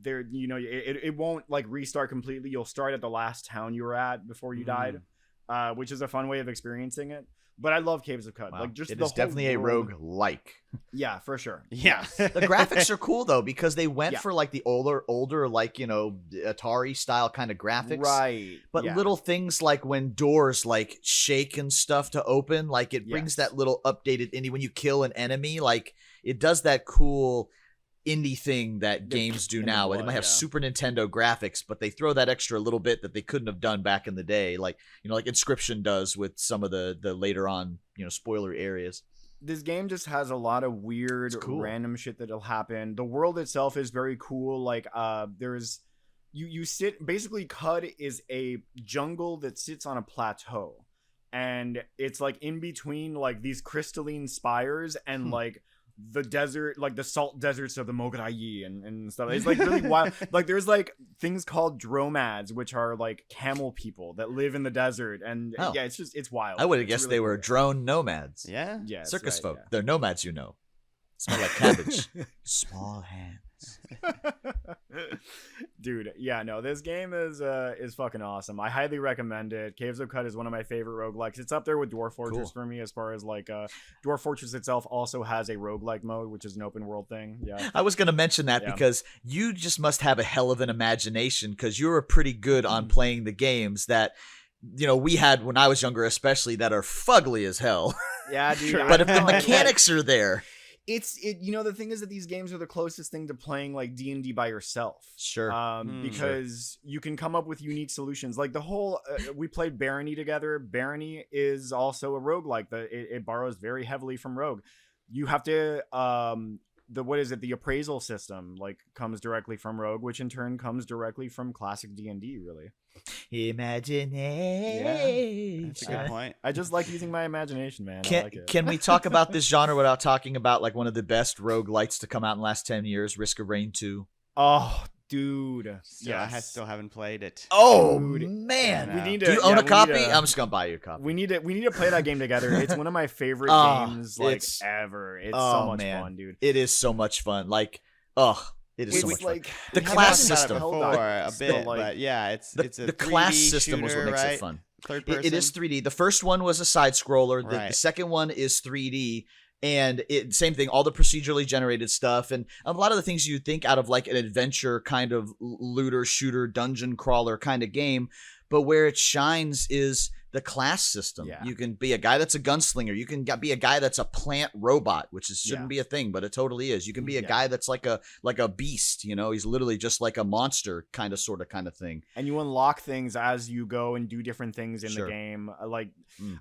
It won't like restart completely. You'll start at the last town you were at before you died, which is a fun way of experiencing it. But I love Caves of Cud. Wow. Like, just it the is definitely world. A rogue-like. Yeah, for sure. Yeah. The graphics are cool though, because they went for like the older like, Atari style kind of graphics. Right. But little things like when doors like shake and stuff to open, like it brings that little updated indie when you kill an enemy, like it does that cool indie thing that games do now. They might have Super Nintendo graphics, but they throw that extra little bit that they couldn't have done back in the day, like like Inscription does with some of the later on spoiler areas. This game just has a lot of weird random shit that'll happen. The world itself is very cool. Like there's you sit basically. Cud is a jungle that sits on a plateau, and it's like in between like these crystalline spires and like the desert, like the salt deserts of the Mograyi and stuff. It's like really wild. Like there's like things called dromads, which are like camel people that live in the desert, and yeah, it's wild. I would have It's guessed really they were cool. drone nomads. Yeah. Yes, Circus right, folk. yeah. They're nomads, you know. Smell like cabbage. Small hands. Dude, yeah, no, this game is fucking awesome. I highly recommend it. Caves of Cut is one of my favorite roguelikes. It's up there with Dwarf Fortress for me as far as like Dwarf Fortress itself also has a roguelike mode, which is an open world thing. Yeah. I was going to mention that because you just must have a hell of an imagination, because you were pretty good on playing the games that we had when I was younger, especially, that are fugly as hell. Yeah, dude. But if the mechanics are there, the thing is that these games are the closest thing to playing like D&D by yourself. Sure. Because you can come up with unique solutions. Like the whole we played Barony together. Barony is also a roguelike. It borrows very heavily from Rogue. You have to the appraisal system like comes directly from Rogue, which in turn comes directly from classic D&D, really. Imagination. Yeah, that's a good point. I just like using my imagination, man. I like it. Can we talk about this genre without talking about like one of the best roguelites to come out in the last 10 years, Risk of Rain 2? Oh, dude. Yeah, I still haven't played it. Oh, dude. man. We need to, Do you own a copy? I'm just going to buy you a copy. We need to play that game together. It's one of my favorite games ever. It's so much fun, dude. It is so much fun. Like, it is so much fun. The we class talked about it system. before a bit, but yeah, it's a the class 3D system was what shooter, makes right? it fun. Third person. It is 3D. The first one was a side scroller. The Right. second one is 3D. And same thing, all the procedurally generated stuff, and a lot of the things you think out of like an adventure kind of looter shooter dungeon crawler kind of game. But where it shines is the class system. Yeah. You can be a guy that's a gunslinger. You can be a guy that's a plant robot, which shouldn't be a thing, but it totally is. You can be a guy that's like a beast. He's literally just like a monster kind of thing. And you unlock things as you go and do different things in the game. Like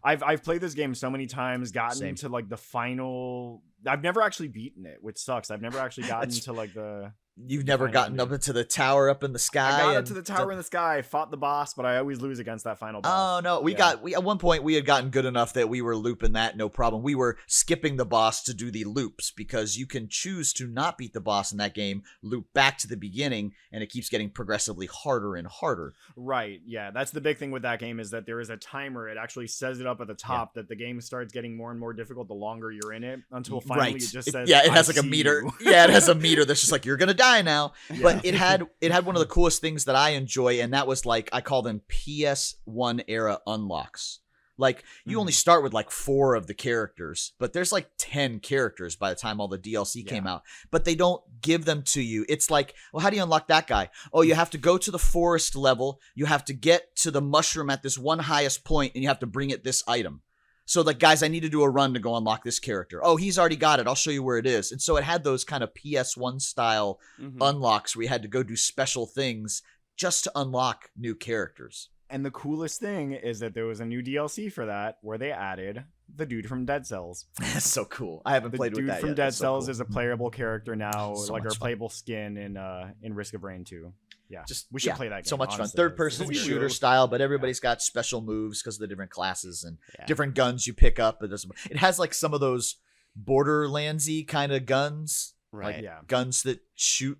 I've played this game so many times, gotten to like the final. I've never actually beaten it, which sucks. I've never actually gotten to like the. You've never gotten up into the tower up in the sky. I got up to the tower in the sky, fought the boss, but I always lose against that final boss. Oh no, we at one point we had gotten good enough that we were looping that no problem. We were skipping the boss to do the loops, because you can choose to not beat the boss in that game, loop back to the beginning, and it keeps getting progressively harder and harder. Right, yeah. That's the big thing with that game, is that there is a timer. It actually says it up at the top that the game starts getting more and more difficult the longer you're in it, until finally it just says, it has I like a see meter. you. Yeah, it has a meter that's just like, you're gonna die now. But it had one of the coolest things that I enjoy, and that was like, I call them PS1 era unlocks. Like, you only start with like 4 of the characters, but there's like 10 characters by the time all the DLC came out. But they don't give them to you. It's like, well, how do you unlock that guy? Oh, you have to go to the forest level. You have to get to the mushroom at this one highest point, and you have to bring it this item. So, like, guys, I need to do a run to go unlock this character. Oh, he's already got it. I'll show you where it is. And so it had those kind of PS1 style unlocks where you had to go do special things just to unlock new characters. And the coolest thing is that there was a new DLC for that where they added the dude from Dead Cells. That's so cool. I haven't played with that yet. The dude from Dead so Cells cool. is a playable character now, So like much our playable skin in Risk of Rain 2. Yeah, we should play that game. So much honestly. fun. Third person We shooter should. style, but everybody's got special moves because of the different classes and different guns you pick up. It has like some of those Borderlands-y kind of guns. Right. Like guns that shoot,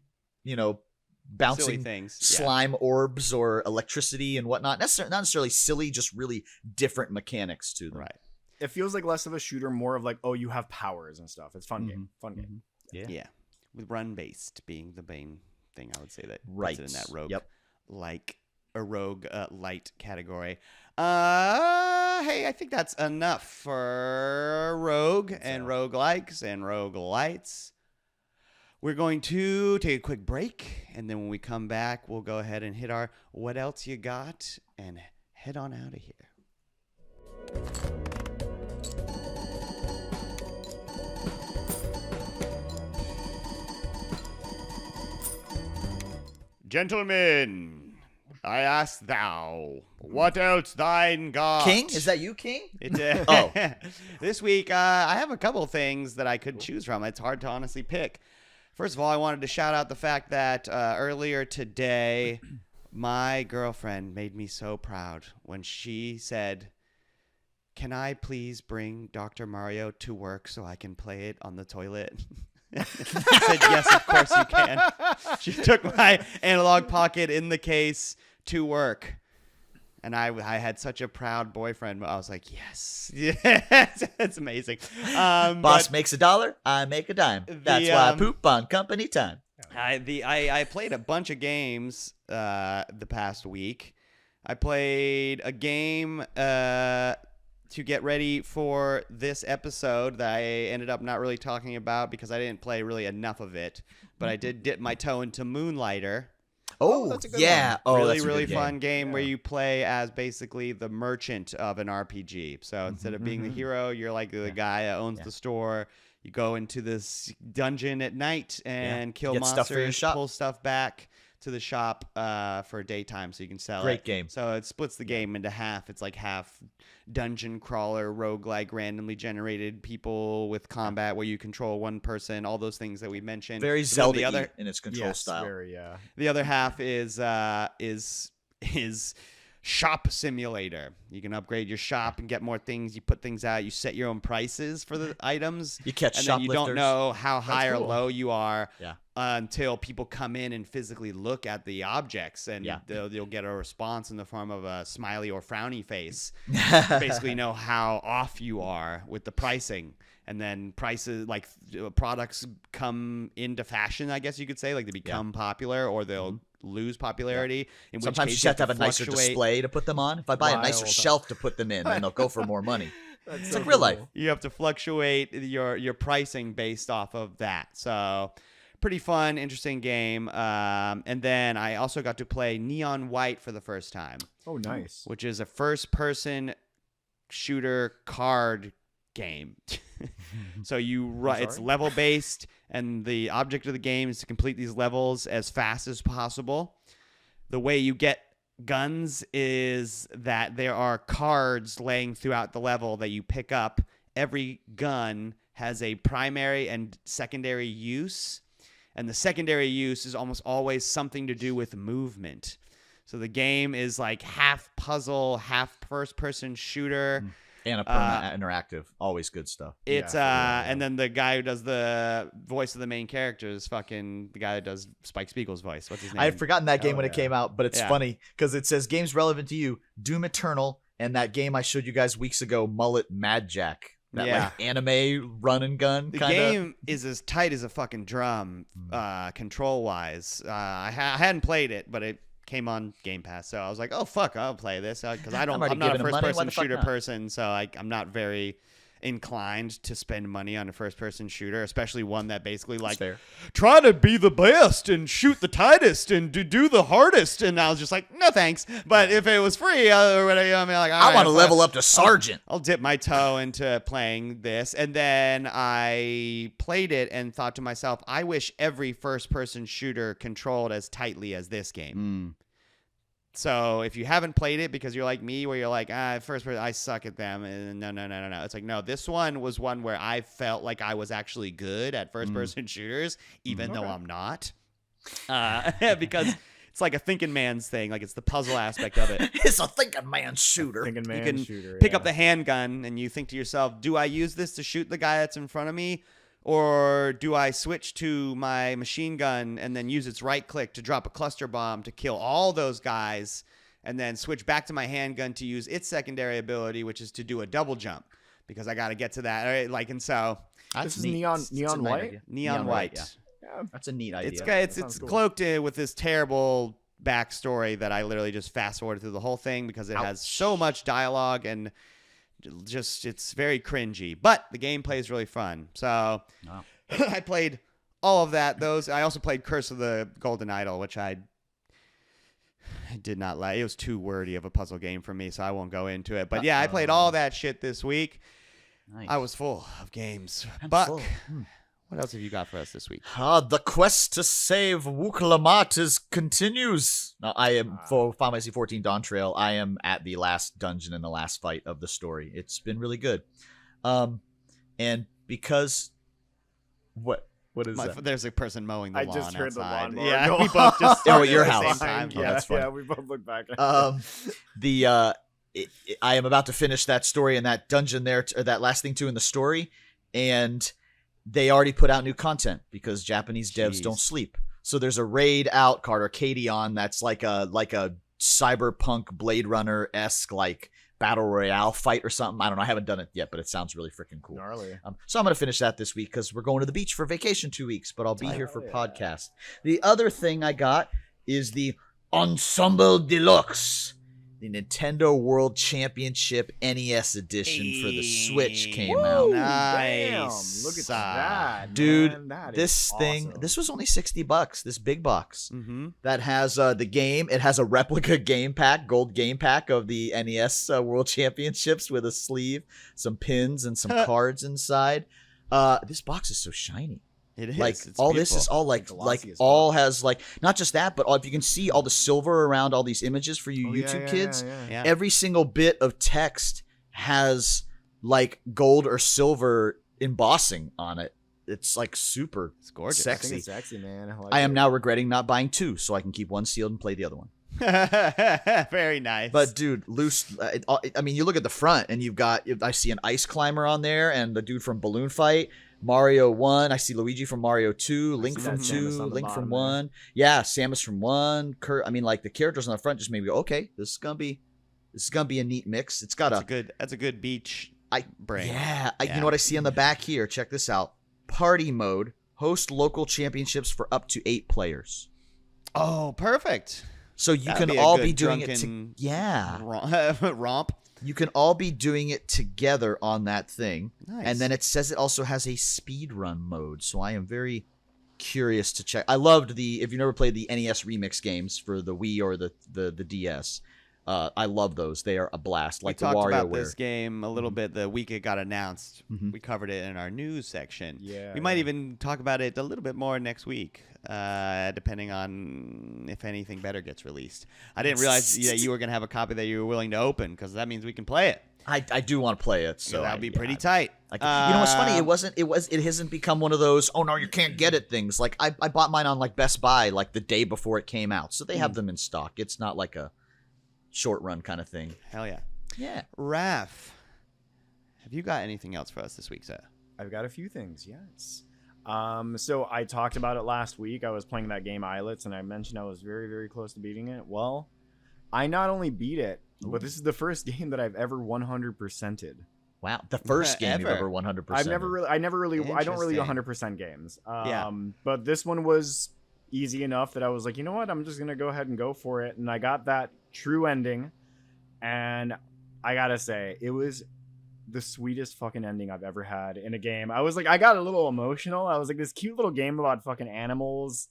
bouncing Silly things. slime orbs or electricity and whatnot. Not necessarily silly, just really different mechanics to them. Right. It feels like less of a shooter, more of like, oh, you have powers and stuff. It's fun game. Fun game. Yeah. With run-based being the main thing, I would say that Right. puts it in that rogue, Yep. a rogue light category. Hey, I think that's enough for rogue and roguelikes and roguelites. We're going to take a quick break, and then when we come back, we'll go ahead and hit our what else you got and head on out of here. Gentlemen, I ask thou, what else thine got? King? Is that you, King? Oh. This week, I have a couple things that I could choose from. It's hard to honestly pick. First of all, I wanted to shout out the fact that earlier today, my girlfriend made me so proud when she said, can I please bring Dr. Mario to work so I can play it on the toilet? I said, yes, of course you can. She took my analog pocket in the case to work. And I had such a proud boyfriend. I was like, yes. Yes. It's amazing. Boss makes $1, I make a dime. That's why I poop on company time. I played a bunch of games the past week. I played a game to get ready for this episode that I ended up not really talking about because I didn't play really enough of it. But I did dip my toe into Moonlighter. Oh, that's a good yeah. one. Oh, Really, that's a really good fun game Yeah. where you play as basically the merchant of an RPG. So instead of being the hero, you're like the guy that owns the store. You go into this dungeon at night and kill Get stuff for your monsters, shop. pull stuff back to the shop for daytime so you can sell it. Great game. So it splits the game into half. It's like half dungeon crawler, roguelike, randomly generated people with combat where you control one person, all those things that we mentioned. Very But then Zelda the other in its control Yes, style. very, yeah. the other half is shop simulator. You can upgrade your shop and get more things. You put things out. You set your own prices for the items. You catch and then you don't shoplifters. know how high or cool. low you are Yeah. until people come in and physically look at the objects, and Yeah. you'll get a response in the form of a smiley or frowny face. Basically know how off you are with the pricing. And then prices, like products come into fashion, I guess you could say. Like they become popular or they'll lose popularity. In Sometimes which you case just have to have a nicer fluctuate. display to put them on. If I buy a nicer Wild. shelf to put them in, then they'll go for more money. That's It's so like real life. cool. You have to fluctuate your pricing based off of that. So pretty fun, interesting game. And then I also got to play Neon White for the first time, Oh, nice. which is a first-person shooter card game. So it's sorry? level based, and the object of the game is to complete these levels as fast as possible. The way you get guns is that there are cards laying throughout the level that you pick up. Every gun has a primary and secondary use, and the secondary use is almost always something to do with movement. So the game is like half puzzle, half first-person shooter. And a perma interactive. Always good stuff. It's Yeah. and then the guy who does the voice of the main character is fucking the guy that does Spike Spiegel's voice. What's his name? I had forgotten that game Oh, when it yeah. came out, but it's Yeah. funny because it says games relevant to you: Doom Eternal and that game I showed you guys weeks ago, Mullet Mad Jack. That like anime run and gun The kind of. game is as tight as a fucking drum, control wise. I hadn't played it, but it came on Game Pass, so I was like, "Oh fuck, I'll play this," because I'm already not a giving him money, why first-person the fuck shooter not? person, so I'm not very inclined to spend money on a first-person shooter, especially one that basically like fair. try to be the best and shoot the tightest and do the hardest. And I was just like, no thanks. But if it was free, or whatever, I mean, like, I want to level up to sergeant. I'll dip my toe into playing this. And then I played it and thought to myself, I wish every first-person shooter controlled as tightly as this game. So if you haven't played it because you're like me, where you're like, first person, I suck at them. And no. It's like, no, this one was one where I felt like I was actually good at first person shooters, even though I'm not. Because it's like a thinking man's thing. Like it's the puzzle aspect of it. It's a thinking man shooter. Thinking man You can shooter. pick up the handgun and you think to yourself, do I use this to shoot the guy that's in front of me? Or do I switch to my machine gun and then use its right click to drop a cluster bomb to kill all those guys, and then switch back to my handgun to use its secondary ability, which is to do a double jump because I got to get to that. Right? Like, and so This is neat. neon It's a neon nice white. idea. neon white. yeah. Yeah. That's a neat idea. It's sounds cool. cloaked with this terrible backstory that I literally just fast forwarded through the whole thing because it has so much dialogue and just it's very cringy. But the gameplay is really fun. So I played all of that. I also played Curse of the Golden Idol, which I did not like. It was too wordy of a puzzle game for me, so I won't go into it. But yeah, I played all that shit this week. Nice. I was full of games. I'm Buck, full. what else have you got for us this week? The quest to save Wuklamat continues. Now, I am for Final Fantasy 14 Dawn Trail. I am at the last dungeon and the last fight of the story. It's been really good. And because what is that? There's a person mowing the I lawn just heard the outside. lawnmower Yeah, go we both just Oh, started at your at the house. same time. Oh, Yeah, that's funny. yeah, we both looked back. I am about to finish that story in that dungeon there, or that last thing too in the story, and they already put out new content because Japanese devs don't sleep. So there's a raid out called Arcadion that's like a cyberpunk Blade Runner-esque like battle royale fight or something. I don't know. I haven't done it yet, but it sounds really freaking cool. Gnarly. So I'm going to finish that this week because we're going to the beach for vacation 2 weeks, but I'll be here for podcast. The other thing I got is the Ensemble Deluxe. The Nintendo World Championship NES edition for the Switch came out. Nice. Damn, look at that, dude. Man, that this is thing, awesome. this was only $60. This big box that has the game. It has a replica game pack, gold game pack of the NES World Championships with a sleeve, some pins, and some cards inside. This box is so shiny. It is. Like It's all beautiful. this is all like Glossy as all fuck. has like not just that, but if you can see all the silver around all these images for you YouTube kids. Yeah. Every single bit of text has like gold or silver embossing on it. It's like super It's gorgeous. I think sexy. it's sexy, man. I am now regretting not buying two so I can keep one sealed and play the other one. Very nice. But dude, loose. I mean, you look at the front and you've got. I see an ice climber on there and the dude from Balloon Fight. Mario 1. I see Luigi from Mario 2. Link see from that 2. Samus on the Link from bottom 1. Yeah, Samus from 1. Kurt. I mean, like the characters on the front just made me go, okay, this is gonna be a neat mix. It's got that's a good beach brain. Yeah, you know what I see on the back here? Check this out. Party mode. Host local championships for up to 8 players. Oh, perfect. So you That'd can be a all good be doing it. drunken Romp. You can all be doing it together on that thing. Nice. And then it says it also has a speed run mode. So I am very curious to check. I loved if you never played the NES remix games for the Wii or the DS, I love those. They are a blast. Like we the talked WarioWare. about this game a little bit the week it got announced. We covered it in our news section. Yeah, we might even talk about it a little bit more next week, depending on if anything better gets released. I didn't realize that you were going to have a copy that you were willing to open because that means we can play it. I do want to play it, so that would be pretty tight. You know what's funny? It hasn't become one of those, oh no, you can't get it things. Like I bought mine on like Best Buy like the day before it came out, so they have them in stock. It's not like a short run kind of thing. Hell yeah. Yeah. Raph, have you got anything else for us this week, sir? I've got a few things, yes. So I talked about it last week. I was playing that game Islets, and I mentioned I was very, very close to beating it. Well, I not only beat it, but this is the first game that I've ever 100%ed. Wow, the first game you've Ever. ever 100%. I don't really Interesting. 100% games. Yeah. But this one was easy enough that I was like, you know what? I'm just gonna go ahead and go for it. And I got that true ending, and I gotta say, it was the sweetest fucking ending I've ever had in a game. I was like, I got a little emotional. I was like, this cute little game about fucking animals,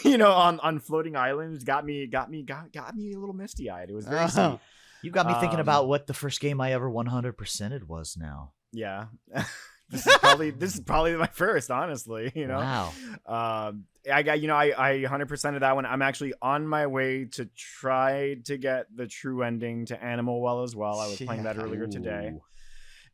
you know, on floating islands got me a little misty eyed. It was very sweet. You got me thinking about what the first game I ever 100%ed was now. Yeah. This is probably my first, honestly, you know. Wow. I 100% of that one. I'm actually on my way to try to get the true ending to Animal Well as well. I was playing that earlier today.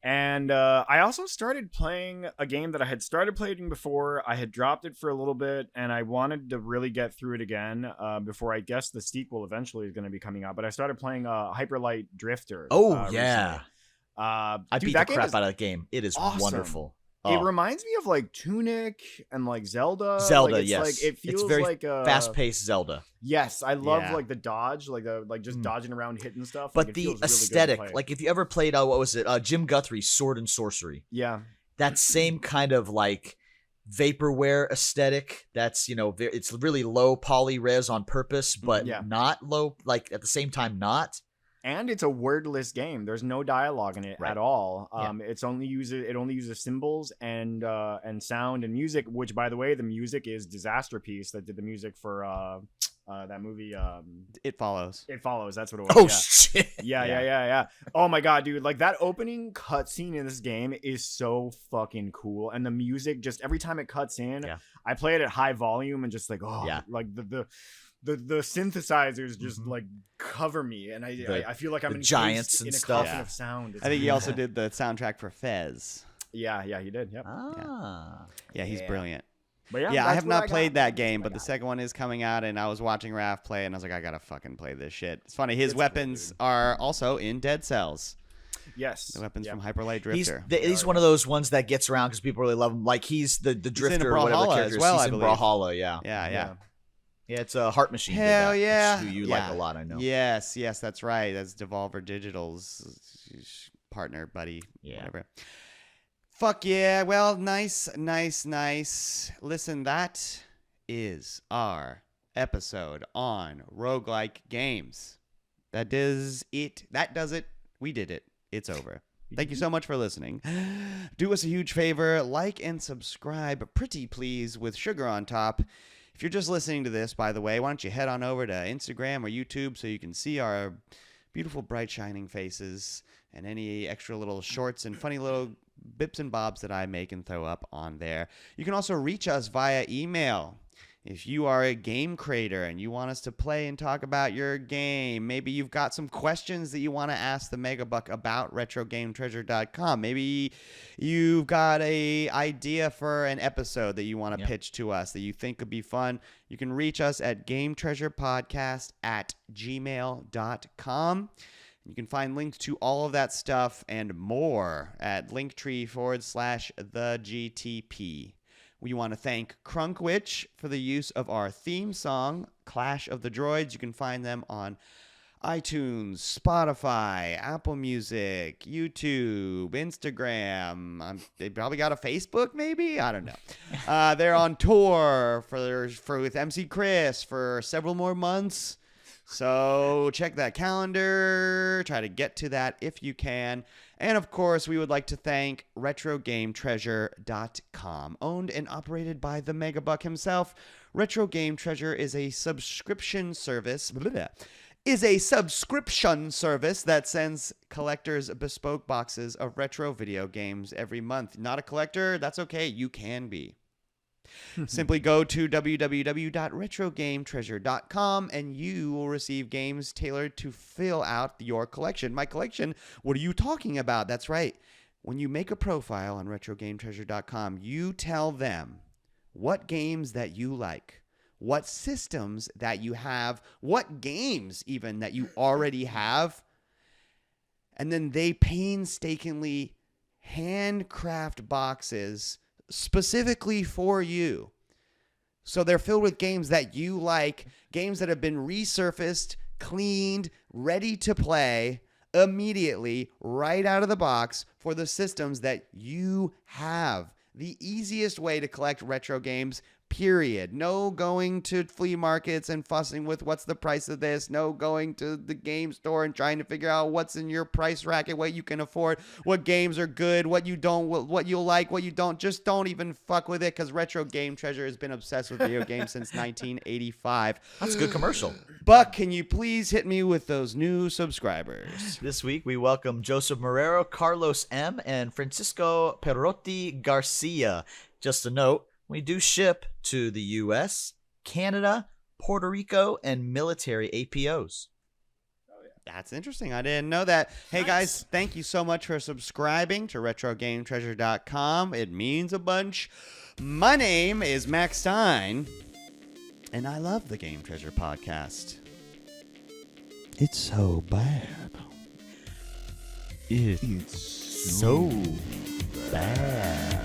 And I also started playing a game that I had started playing before. I had dropped it for a little bit, and I wanted to really get through it again before I guess the sequel eventually is going to be coming out. But I started playing Hyperlight Drifter. Oh, yeah. Recently. I Dude, beat that the game crap is out of that game. It is awesome. wonderful. It Oh. reminds me of like Tunic and like Zelda. Zelda, like, it's yes. Like, it feels it's very like a fast-paced Zelda. Yes, I love Yeah. like the dodge, like just dodging around, hitting stuff. But like, it the feels really good to aesthetic, play. like if you ever played, what was it? Jim Guthrie's Sword and Sorcery. yeah, That same kind of like vaporware aesthetic. That's, you know, it's really low poly res on purpose, but Yeah. not low, like at the same time, not. and it's a wordless game. There's no dialogue in it Right. at all. Yeah. It only uses symbols and sound and music. Which, by the way, the music is Disaster Piece that did the music for that movie. It follows. It Follows. That's what it was. Oh, yeah. shit. Yeah. Oh my god, dude! Like that opening cutscene in this game is so fucking cool, and the music just every time it cuts in, Yeah. I play it at high volume and just like Yeah. like the synthesizers just like cover me, and I feel like I'm the encased giants and in a stuff. coffin Yeah. of sound. It's I think he also beautiful. did the soundtrack for Fez. Yeah, he did. Yep. Ah. Yeah, he's Yeah. brilliant. But Yeah, I that's have what not got. played that game, I but the got. second one is coming out, and I was watching Raph play, and I was like, I gotta fucking play this shit. It's funny. His It's cool, weapons dude. are also in Dead Cells. Yes. The weapons Yep. from Hyperlight He's Drifter. he's one of those ones that gets around because people really love him. Like he's the drifter or whatever Brawlhalla character as well, he's I in believe. Brawlhalla. Yeah. Yeah. Yeah, it's a Heart Machine. did Hell that, yeah. which you Yeah. like a lot, I know. Yes, that's right. That's Devolver Digital's partner, buddy, Yeah. whatever. Fuck yeah. Well, nice. Listen, that is our episode on roguelike games. That does it. We did it. It's over. Thank you so much for listening. Do us a huge favor, like and subscribe, pretty please, with sugar on top. If you're just listening to this, by the way, why don't you head on over to Instagram or YouTube so you can see our beautiful, bright, shining faces and any extra little shorts and funny little bips and bobs that I make and throw up on there. You can also reach us via email. If you are a game creator and you want us to play and talk about your game, maybe you've got some questions that you want to ask the Megabuck about RetroGameTreasure.com. Maybe you've got a idea for an episode that you want to pitch to us that you think could be fun. You can reach us at GameTreasurePodcast@gmail.com. You can find links to all of that stuff and more at linktree/thegtp. We want to thank Crunkwitch for the use of our theme song, Clash of the Droids. You can find them on iTunes, Spotify, Apple Music, YouTube, Instagram. They probably got a Facebook, maybe? I don't know. They're on tour for with MC Chris for several more months. So check that calendar. Try to get to that if you can. And, of course, we would like to thank RetroGameTreasure.com. Owned and operated by the Megabuck himself, Retro Game Treasure is a subscription service. That sends collectors bespoke boxes of retro video games every month. Not a collector? That's okay. You can be. Simply go to www.retrogametreasure.com and you will receive games tailored to fill out your collection. My collection? What are you talking about? That's right. When you make a profile on retrogametreasure.com, you tell them what games that you like, what systems that you have, what games even that you already have, and then they painstakingly handcraft boxes specifically for you. So they're filled with games that you like, games that have been resurfaced, cleaned, ready to play immediately right out of the box for the systems that you have. The easiest way to collect retro games, period. No going to flea markets and fussing with what's the price of this. No going to the game store and trying to figure out what's in your price racket, what you can afford, what games are good, what you don't, what you like, what you don't. Just don't even fuck with it, because Retro Game Treasure has been obsessed with video games since 1985. That's a good commercial. Buck, can you please hit me with those new subscribers? This week, we welcome Joseph Marrero, Carlos M., and Francisco Perotti Garcia. Just a note, we do ship to the U.S., Canada, Puerto Rico, and military APOs. That's interesting. I didn't know that. Hey, guys, thank you so much for subscribing to RetroGameTreasure.com. It means a bunch. My name is Max Stein, and I love the Game Treasure podcast. It's so bad. It's so bad.